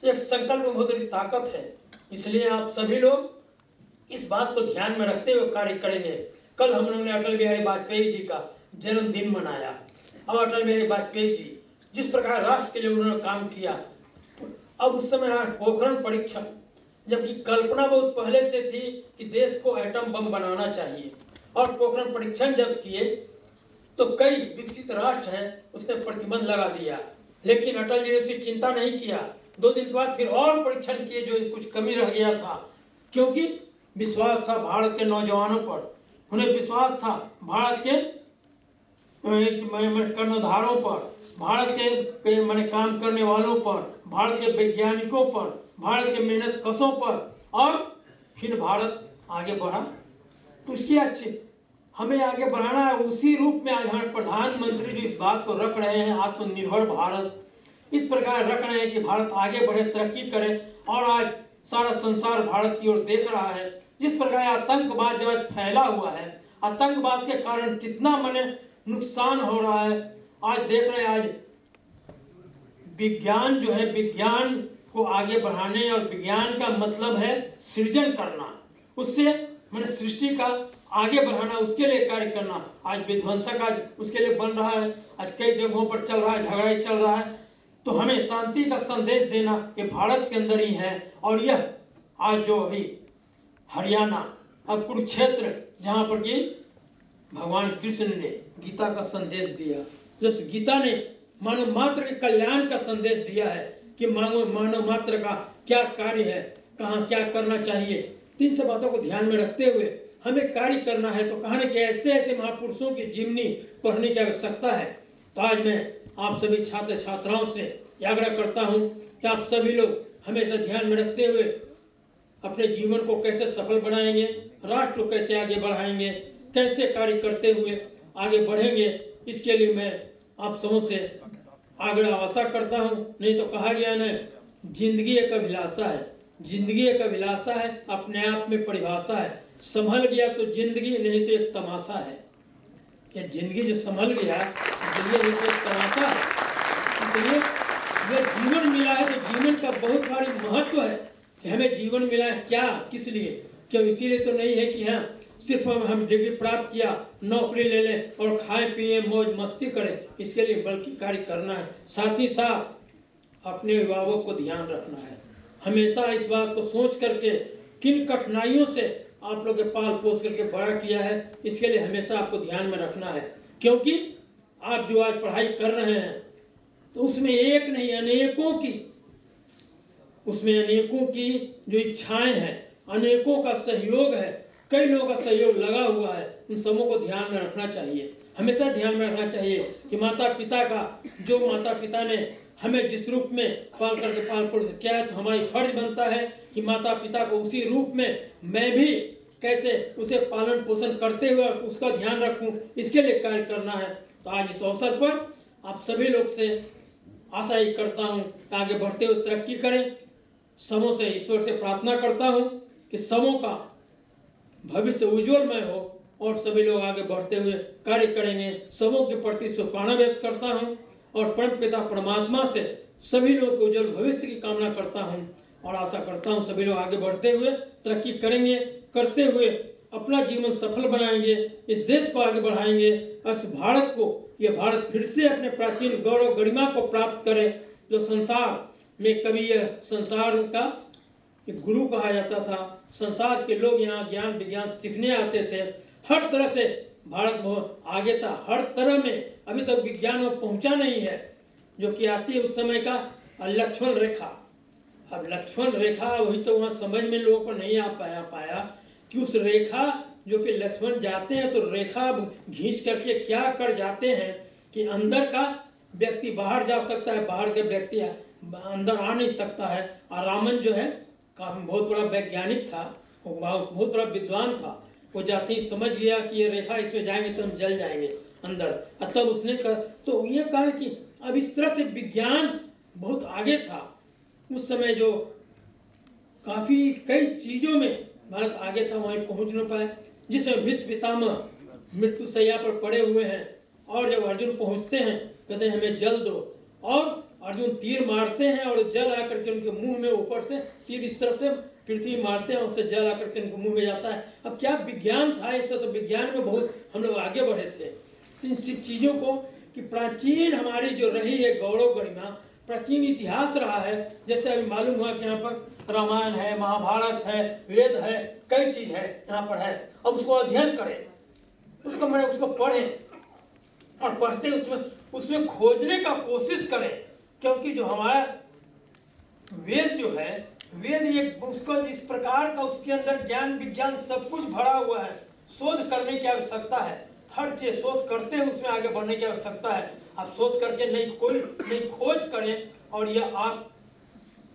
तो एक संकल्प में बहुत बड़ी ताकत है। इसलिए आप सभी लोग इस बात को ध्यान में रखते हुए कार्य करेंगे। कल हम लोगों ने अटल बिहारी वाजपेयी जी का जन्मदिन मनाया। अब अटल बिहारी वाजपेयी जी जिस प्रकार राष्ट्र के लिए उन्होंने काम किया, अब उस समय पोखरण परीक्षण, जबकि कल्पना बहुत पहले से थी कि देश को एटम बम बनाना चाहिए, और पोखरण परीक्षण जब किए तो कई विकसित राष्ट्र हैं उसने प्रतिबंध लगा दिया। लेकिन अटल जी ने उसकी चिंता नहीं किया। 2 दिन के बाद फिर और परीक्षण किए जो कुछ कमी रह गया था, क्योंकि विश्वास था भारत के नौजवानों पर, उन्हें विश्वास था भारत के कर्णधारों पर, भारत के मैंने काम करने वालों पर, भारत के वैज्ञानिकों पर, भारत के मेहनत कशों पर, और फिर भारत आगे बढ़ा। तो इसके अच्छे हमें आगे बढ़ाना है। उसी रूप में आज हमारे प्रधानमंत्री जी इस बात को रख रहे हैं, आत्मनिर्भर भारत, इस प्रकार रख रहे हैं कि भारत आगे बढ़े, तरक्की करे। और आज सारा संसार भारत की ओर देख रहा है। जिस प्रकार आतंकवाद जब फैला हुआ है, आतंकवाद के कारण कितना नुकसान हो रहा है, आज देख रहे हैं। आज विज्ञान जो है, विज्ञान को आगे बढ़ाने, और विज्ञान का मतलब है सृजन करना, उससे मैंने सृष्टि का आगे बढ़ाना, उसके लिए कार्य करना। आज विध्वंसक आज उसके लिए बन रहा है, आज कई जगहों पर चल रहा है, झगड़ा ही चल रहा है। तो हमें शांति का संदेश देना ये भारत के अंदर ही है। और यह आज जो अभी हरियाणा, अब कुरुक्षेत्र, जहाँ पर कि भगवान कृष्ण ने गीता का संदेश दिया, जिस गीता ने मानव मात्र के कल्याण का संदेश दिया है कि मानव मात्र का क्या कार्य है, कहाँ क्या करना चाहिए, तीन सब बातों को ध्यान में रखते हुए हमें कार्य करना है। तो कहा कि ऐसे ऐसे महापुरुषों की जीवनी पढ़ने की आवश्यकता है। तो आज मैं आप सभी छात्र छात्राओं से आग्रह करता हूं कि आप सभी लोग हमेशा ध्यान में रखते हुए अपने जीवन को कैसे सफल बनाएंगे, राष्ट्र को कैसे आगे बढ़ाएंगे, कैसे कार्य करते हुए आगे बढ़ेंगे, इसके लिए मैं आप सबों से आग्रह आशा करता हूं। नहीं तो कहा गया ना, जिंदगी एक अभिलाषा है, जिंदगी एक अभिलाषा है, अपने आप में परिभाषा है। संभल गया तो जिंदगी, नहीं तो एक तमाशा है। या जिंदगी जो संभल गया, जिंदगी तो एक तमाशा है। इसलिए अगर जीवन मिला है तो जीवन का बहुत भारी महत्व है कि हमें जीवन मिला है क्या, किस लिए। क्यों? इसीलिए तो नहीं है कि हाँ सिर्फ हम डिग्री प्राप्त किया, नौकरी ले लें और खाएं पिए मौज मस्ती करें, इसके लिए बल्कि कार्य करना है। साथ ही साथ अपने अभिभावक को ध्यान रखना है। हमेशा इस बात को सोच करके किन कठिनाइयों से आप लोग के पाल पोस करके बड़ा किया है, इसके लिए हमेशा आपको ध्यान में रखना है। क्योंकि आप जो आज पढ़ाई कर रहे हैं तो उसमें एक नहीं अनेकों की जो इच्छाएं हैं, अनेकों का सहयोग है, कई लोगों का सहयोग लगा हुआ है। उन सबों को ध्यान में रखना चाहिए, हमेशा ध्यान में रखना चाहिए कि माता पिता का, जो माता पिता ने हमें जिस रूप में पाल करके पाल पोस किया है, तो हमारी फर्ज बनता है कि माता पिता को उसी रूप में मैं भी कैसे उसे पालन पोषण करते हुए उसका ध्यान रखूं, इसके लिए कार्य करना है। तो आज इस अवसर पर आप सभी लोग से आशा ही करता हूं कि आगे बढ़ते हुए तरक्की करें। सबों से ईश्वर से प्रार्थना करता हूं कि सबों का भविष्य उज्जवलमय हो और सभी लोग आगे बढ़ते हुए कार्य करेंगे। सबों के प्रति शुभकामना व्यक्त करता हूं और परम पिता परमात्मा से सभी लोगों के उज्जवल भविष्य की कामना करता हूं और आशा करता हूं सभी लोग आगे बढ़ते हुए तरक्की करेंगे, करते हुए अपना जीवन सफल बनाएंगे, इस देश को आगे बढ़ाएंगे, इस भारत को, यह भारत फिर से अपने प्राचीन गौरव गरिमा को प्राप्त करे। जो संसार में कभी यह संसार का एक गुरु कहा जाता था, संसार के लोग यहाँ ज्ञान विज्ञान सीखने आते थे, हर तरह से भारत बहुत आगे था, हर तरह में अभी तक विज्ञान में पहुंचा नहीं है। जो कि आती है उस समय का लक्ष्मण रेखा। अब लक्ष्मण रेखा वही तो वहाँ समझ में लोगों को नहीं आ पाया कि उस रेखा जो कि लक्ष्मण जाते हैं तो रेखा घींच करके क्या कर जाते हैं कि अंदर का व्यक्ति बाहर जा सकता है, बाहर के व्यक्ति अंदर आ नहीं सकता है। और रामन जो है काफी बहुत बड़ा वैज्ञानिक था, बहुत बड़ा विद्वान था, वो जाते ही समझ गया कि ये रेखा इसमें जाएंगे तो हम जल जाएंगे अंदर। तब उसने तो ये कहा कि अब इस तरह से विज्ञान बहुत आगे था उस समय, जो काफी कई चीजों में भारत आगे था, वहीं पहुंच न पाए। जिसमें भीष्म पितामह मृत्यु शैया पर पड़े हुए हैं और जब अर्जुन पहुंचते हैं कहते हैं हमें जल दो, और अर्जुन तीर मारते हैं और जल आकर के उनके मुंह में, ऊपर से तीर इस तरह से पृथ्वी मारते हैं, उससे जल आकर के उनके मुंह में जाता है। अब क्या विज्ञान था, इससे तो विज्ञान में बहुत हम लोग आगे बढ़े थे। इन सब चीजों को कि प्राचीन हमारी जो रही है गौरव गरिमा, प्राचीन इतिहास रहा है, जैसे अभी मालूम हुआ कि यहाँ पर रामायण है, महाभारत है, वेद है, कई चीज है यहाँ पर है। अब उसको अध्ययन करें, उसको पढ़ें और पढ़ते उसमें खोजने का कोशिश करें। क्योंकि जो हमारा वेद जो है, वेद एक उसको इस प्रकार का, उसके अंदर ज्ञान विज्ञान सब कुछ भरा हुआ है। शोध करने की आवश्यकता है, हर चीज शोध करते हैं, उसमें आगे बढ़ने की आवश्यकता है। आप शोध करके नई खोज करें और यह आप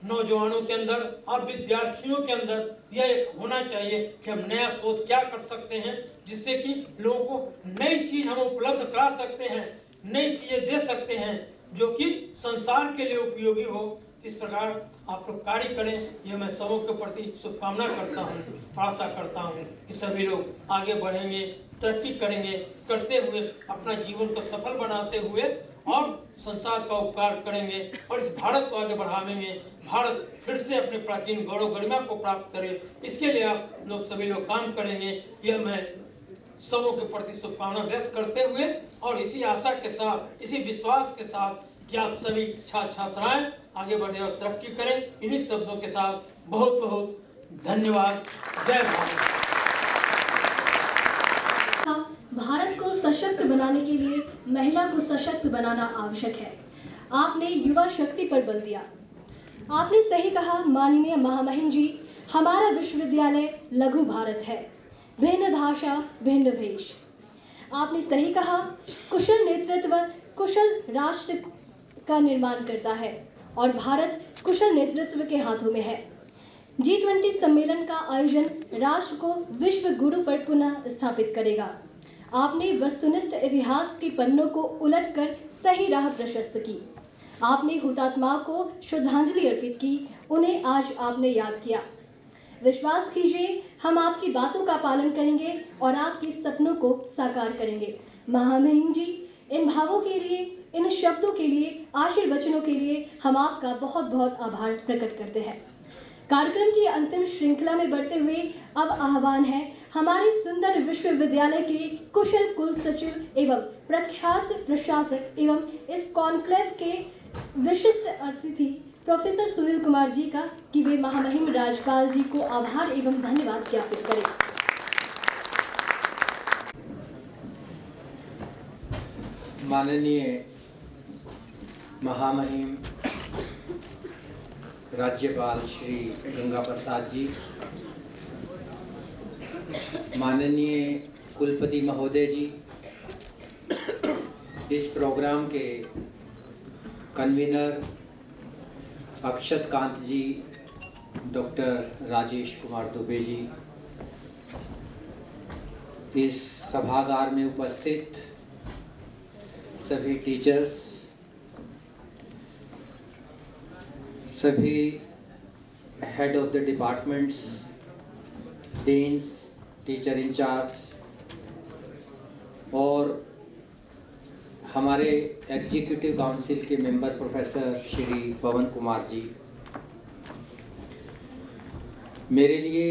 नौजवानों के अंदर, आप विद्यार्थियों के अंदर यह एक होना चाहिए कि हम नया शोध क्या कर सकते हैं जिससे कि लोगों को नई चीज हम उपलब्ध करा सकते हैं, नई चीजें दे सकते हैं जो कि संसार के लिए उपयोगी हो। इस प्रकार आप लोग कार्य करें, यह मैं सबों के प्रति शुभकामना करता हूँ, आशा करता हूँ कि सभी लोग आगे बढ़ेंगे, तरक्की करेंगे, करते हुए अपना जीवन को सफल बनाते हुए और संसार का उपकार करेंगे और इस भारत को आगे बढ़ाएंगे। भारत फिर से अपने प्राचीन गौरव गरिमा को प्राप्त करे, इसके लिए आप लोग सभी लोग काम करेंगे। यह मैं सबों के प्रति शुभकामना व्यक्त करते हुए और इसी आशा के साथ, इसी विश्वास के साथ कि आप सभी छात्र छात्राएं आगे बढ़े और तरक्की करें, इन्हीं शब्दों के साथ बहुत बहुत धन्यवाद। जय भारत। भारत को सशक्त बनाने के लिए महिला को सशक्त बनाना आवश्यक है। आपने युवा शक्ति पर बल दिया। आपने सही कहा माननीय महामहिम जी, हमारा विश्वविद्यालय लघु भारत है, भिन्न भाषा भिन्न भेष। आपने सही कहा कुशल नेतृत्व कुशल राष्ट्र का निर्माण करता है और भारत कुशल नेतृत्व के हाथों में है। G20 सम्मेलन का आयोजन राष्ट्र को विश्व गुरु पर पुनः स्थापित करेगा। आपने वस्तुनिष्ठ इतिहास के पन्नों को उलटकर सही राह प्रशस्त की। आपने हुतात्माओं को श्रद्धांजलि अर्पित की, उन्हें आज आपने याद किया। विश्वास कीजिए हम आपकी बातों का पालन करेंगे और आपके सपनों को साकार करेंगे। महामहिम जी, इन भावों के लिए, इन शब्दों के लिए, आशीर्वचनों के लिए हम आपका बहुत बहुत आभार प्रकट करते हैं। कार्यक्रम की अंतिम श्रृंखला में बढ़ते हुए अब आह्वान है हमारे सुंदर विश्वविद्यालय के कुशल कुल सचिव एवं प्रख्यात प्रशासक एवं इस कॉन्क्लेव के विशिष्ट अतिथि प्रोफेसर सुनील कुमार जी का कि वे महामहिम राज्यपाल जी को आभार एवं धन्यवाद ज्ञापित करें। माननीय महामहिम राज्यपाल श्री गंगा प्रसाद जी, माननीय कुलपति महोदय जी, इस प्रोग्राम के कन्वीनर अक्षत कांत जी, डॉक्टर राजेश कुमार दुबे जी, इस सभागार में उपस्थित सभी टीचर्स, सभी head of the departments, deans, teacher incharge और हमारे एग्जीक्यूटिव काउंसिल के मेंबर प्रोफेसर श्री पवन कुमार जी, मेरे लिए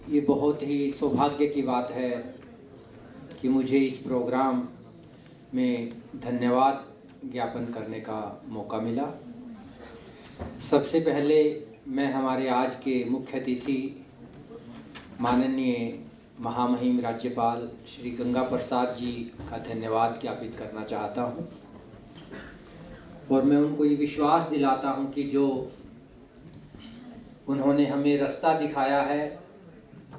ये बहुत ही सौभाग्य की बात है कि मुझे इस प्रोग्राम में धन्यवाद ज्ञापन करने का मौका मिला। सबसे पहले मैं हमारे आज के मुख्य अतिथि माननीय महामहिम राज्यपाल श्री गंगा प्रसाद जी का धन्यवाद ज्ञापित करना चाहता हूं और मैं उनको ये विश्वास दिलाता हूं कि जो उन्होंने हमें रास्ता दिखाया है,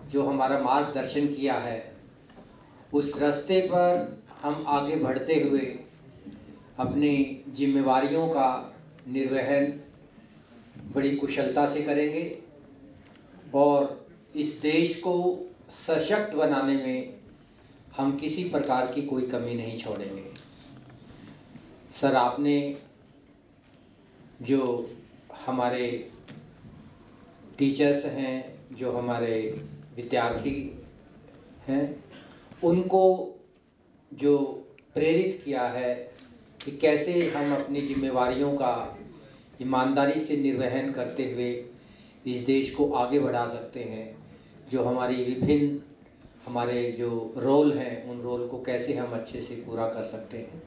जो हमारा मार्गदर्शन किया है, उस रास्ते पर हम आगे बढ़ते हुए अपनी जिम्मेवारियों का निर्वहन बड़ी कुशलता से करेंगे और इस देश को सशक्त बनाने में हम किसी प्रकार की कोई कमी नहीं छोड़ेंगे। सर, आपने जो हमारे टीचर्स हैं, जो हमारे विद्यार्थी हैं, उनको जो प्रेरित किया है कि कैसे हम अपनी जिम्मेवारियों का ईमानदारी से निर्वहन करते हुए इस देश को आगे बढ़ा सकते हैं, जो हमारी विभिन्न हमारे जो रोल हैं, उन रोल को कैसे हम अच्छे से पूरा कर सकते हैं।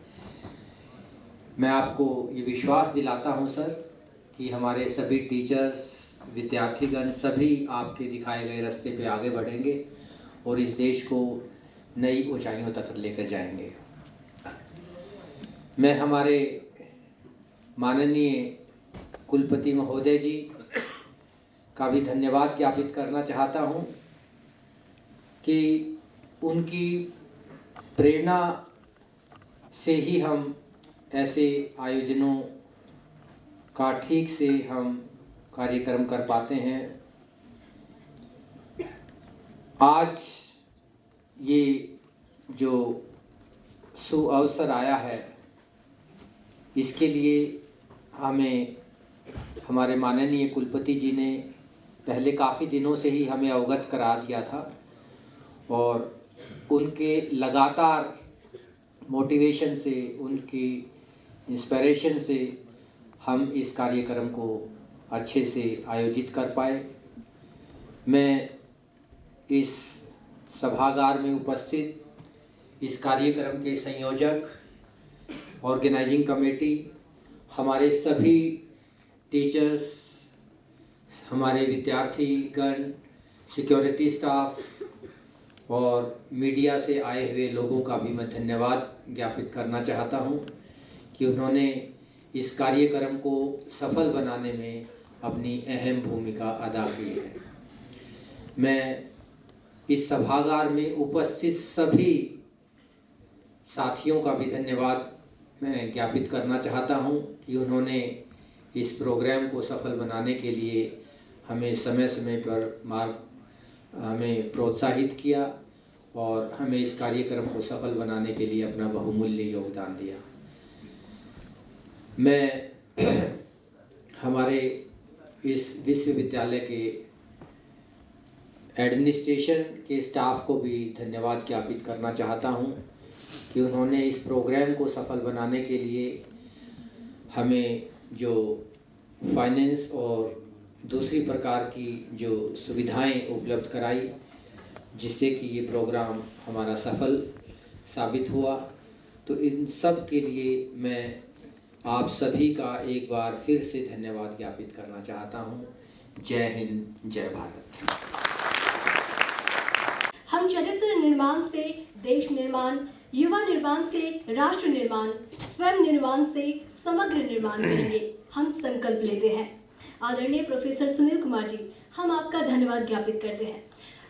मैं आपको ये विश्वास दिलाता हूँ सर कि हमारे सभी टीचर्स, विद्यार्थीगण सभी आपके दिखाए गए रास्ते पे आगे बढ़ेंगे और इस देश को नई ऊंचाइयों तक लेकर जाएंगे। मैं हमारे माननीय कुलपति महोदय जी का भी धन्यवाद ज्ञापित करना चाहता हूं कि उनकी प्रेरणा से ही हम ऐसे आयोजनों का ठीक से हम कार्यक्रम कर पाते हैं। आज ये जो सुअवसर आया है, इसके लिए हमें हमारे माननीय कुलपति जी ने पहले काफ़ी दिनों से ही हमें अवगत करा दिया था और उनके लगातार मोटिवेशन से, उनकी इंस्पिरेशन से हम इस कार्यक्रम को अच्छे से आयोजित कर पाए। मैं इस सभागार में उपस्थित इस कार्यक्रम के संयोजक, ऑर्गेनाइजिंग कमेटी, हमारे सभी टीचर्स, हमारे विद्यार्थीगण, सिक्योरिटी स्टाफ और मीडिया से आए हुए लोगों का भी मैं धन्यवाद ज्ञापित करना चाहता हूं कि उन्होंने इस कार्यक्रम को सफल बनाने में अपनी अहम भूमिका अदा की है। मैं इस सभागार में उपस्थित सभी साथियों का भी धन्यवाद मैं ज्ञापित करना चाहता हूं कि उन्होंने इस प्रोग्राम को सफल बनाने के लिए हमें समय समय पर हमें प्रोत्साहित किया और हमें इस कार्यक्रम को सफल बनाने के लिए अपना बहुमूल्य योगदान दिया। मैं हमारे इस विश्वविद्यालय के एडमिनिस्ट्रेशन के स्टाफ को भी धन्यवाद ज्ञापित करना चाहता हूं कि उन्होंने इस प्रोग्राम को सफल बनाने के लिए हमें जो फाइनेंस और दूसरी प्रकार की जो सुविधाएं उपलब्ध कराई, जिससे कि ये प्रोग्राम हमारा सफल साबित हुआ। तो इन सब के लिए मैं आप सभी का एक बार फिर से धन्यवाद ज्ञापित करना चाहता हूँ। जय हिंद, जय भारत। हम चरित्र निर्माण से देश निर्माण, युवा निर्माण से राष्ट्र निर्माण, स्वयं निर्माण से समग्र निर्माण करेंगे, हम संकल्प लेते हैं। आदरणीय प्रोफेसर सुनील कुमार जी, हम आपका धन्यवाद ज्ञापित करते हैं।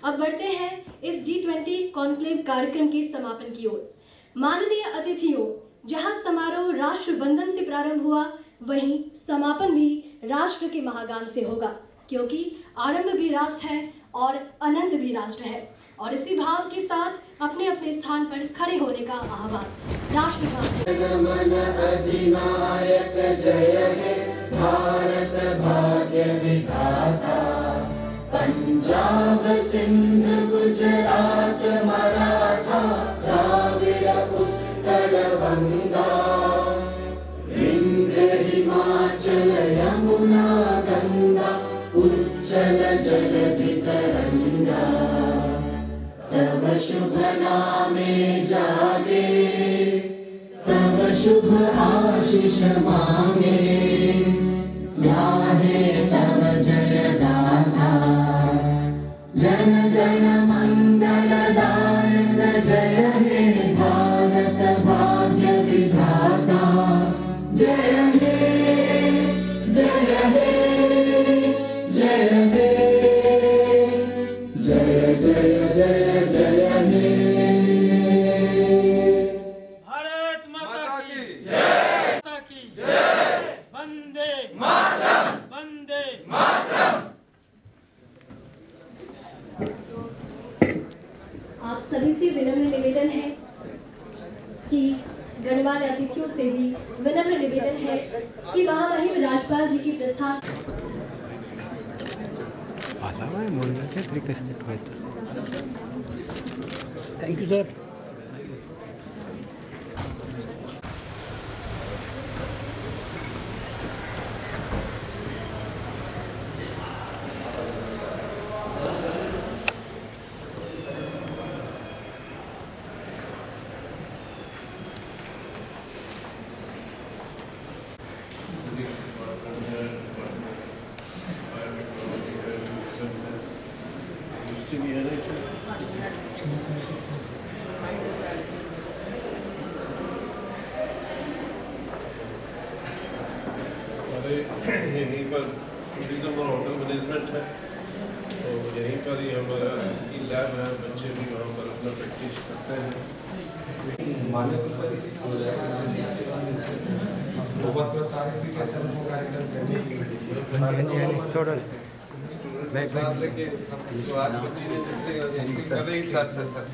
अब बढ़ते हैं इस G20 कॉन्क्लेव कार्यक्रम के समापन की ओर। माननीय अतिथियों, जहां समारोह राष्ट्र वंदन से प्रारंभ हुआ, वहीं समापन भी राष्ट्र के महागान से होगा, क्योंकि आरंभ भी राष्ट्र है और अनंत भी राष्ट्र है। और इसी भाव के साथ अपने अपने स्थान पर खड़े होने का आह्वान। राष्ट्रगान अधिनायक जय हे भारत भाग्य विधाता, पंजाब सिंध गुजरात मराठा द्राविड़ उत्कल गंगा, विंध्य हिमाचल यमुना गंगा उज्जल जलधि तरंगा, तव शुभ नामे जागे, तव शुभ आशीष मांगे, गाहे तव जय गाथा, जन गण मंगल दायक जय हे भारत भाग्य विधाता, जय हे जय हे जय हे जय जय जय जय हे। भारत माता की जय, माता की जय, वंदे मातरम, वंदे मातरम। आप सभी से विनम्र निवेदन है कि गणमान्य अतिथियों से भी विनम्र निवेदन है कि महामहिम राज्यपाल जी की प्रस्थान। Thank you sir. यहीं पर टूरिज्म और होटल मैनेजमेंट है, तो यहीं पर ही हमारा लैब है, बच्चे भी वहाँ पर अपना प्रैक्टिस करते हैं। थोड़ा साथ लेके जो आज बच्ची ने जिससे कर रही sir sir sir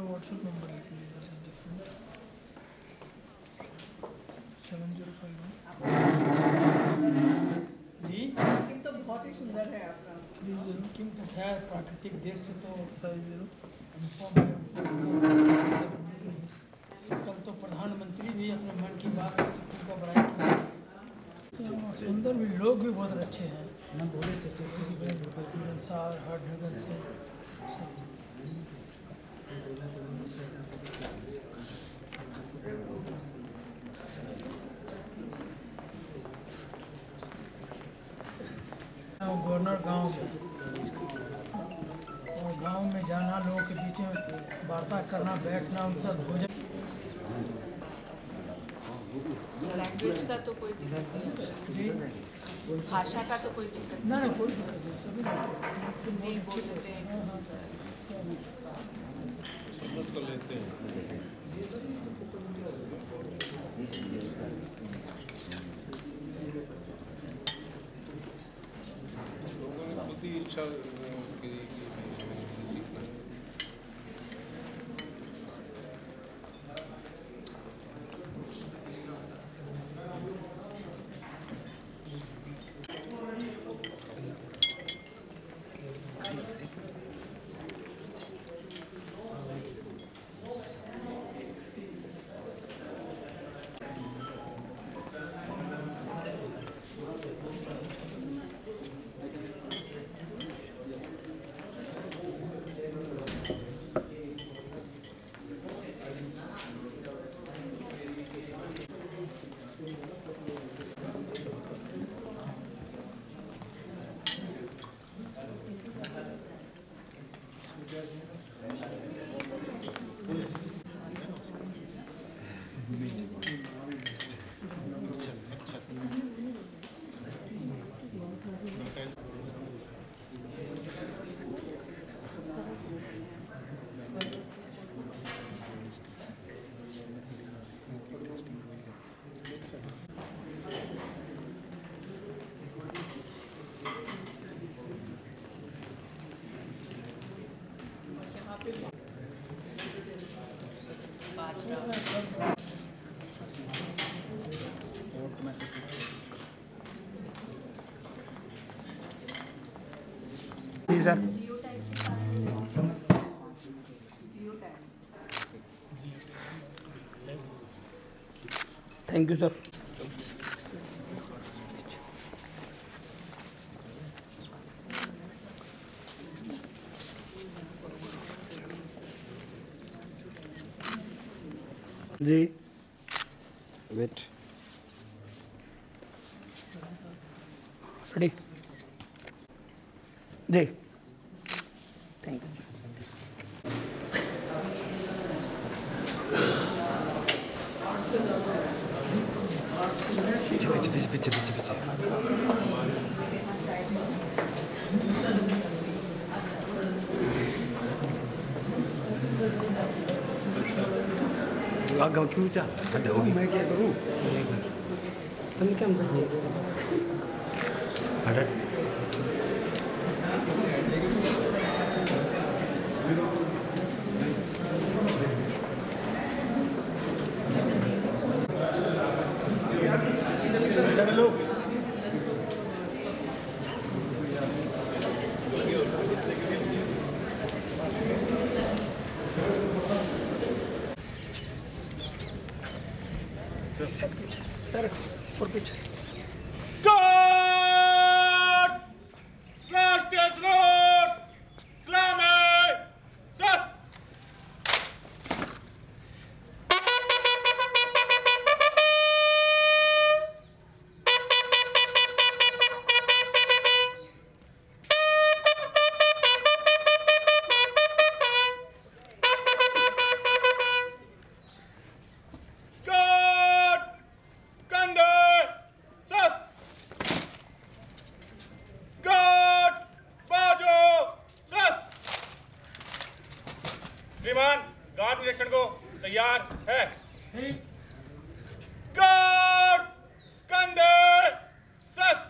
WhatsApp number लिख लीजिए 7051 जी। सिक्किम तो बहुत ही सुंदर है आपका। सिक्किम तो खैर प्राकृतिक देश से तो 50 अनुपम है। कल तो प्रधानमंत्री भी अपने मन की बात में सिक्किम का बड़ाई किया। सुंदर भी, लोग भी बहुत अच्छे हैं ना, बोले थे सार हर ढंग से गवर्नर गांव में और गांव में जाना, लोगों के बीच में वार्ता करना, बैठना, उनका भोजन। लैंग्वेज का तो कोई दिक्कत नहीं जी, भाषा का तो कोई दिक्कत ना ना कोई दिक्कत नहीं, सभी हिंदी बोल लेते हैं। समझ तो लेते हैं। लोगों ने खुद ही इच्छा की सीखना। बाजरा सर। Thank you sir. जी वेट रेडी जी थैंक यू। पीछे पीछे पीछे पीछे पीछे पीछे आगे क्यों जा खड़े हो मैं क्या करूं तुम क्या अरे सर और पीछे राष्ट्रीय सलूट सलामी सस्त श्रीमान गार्ड निरीक्षण को तैयार है। गार्ड कंधे सस्त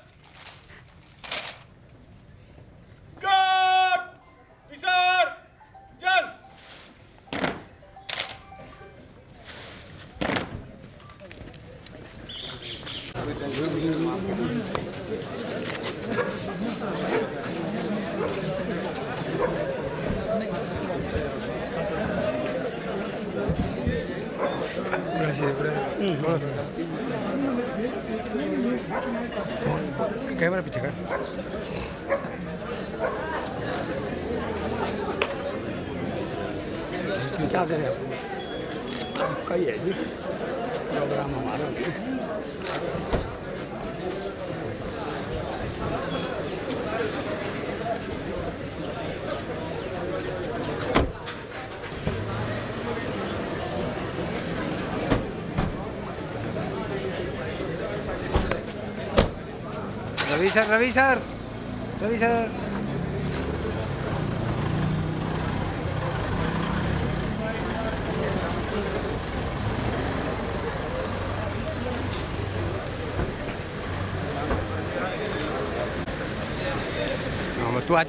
गार्ड विसर्जन। कैमरा पीछे कर क्या करें आपका ही है जी प्रोग्राम हमारा भी। Ravi sir Ravi sir Ravi sir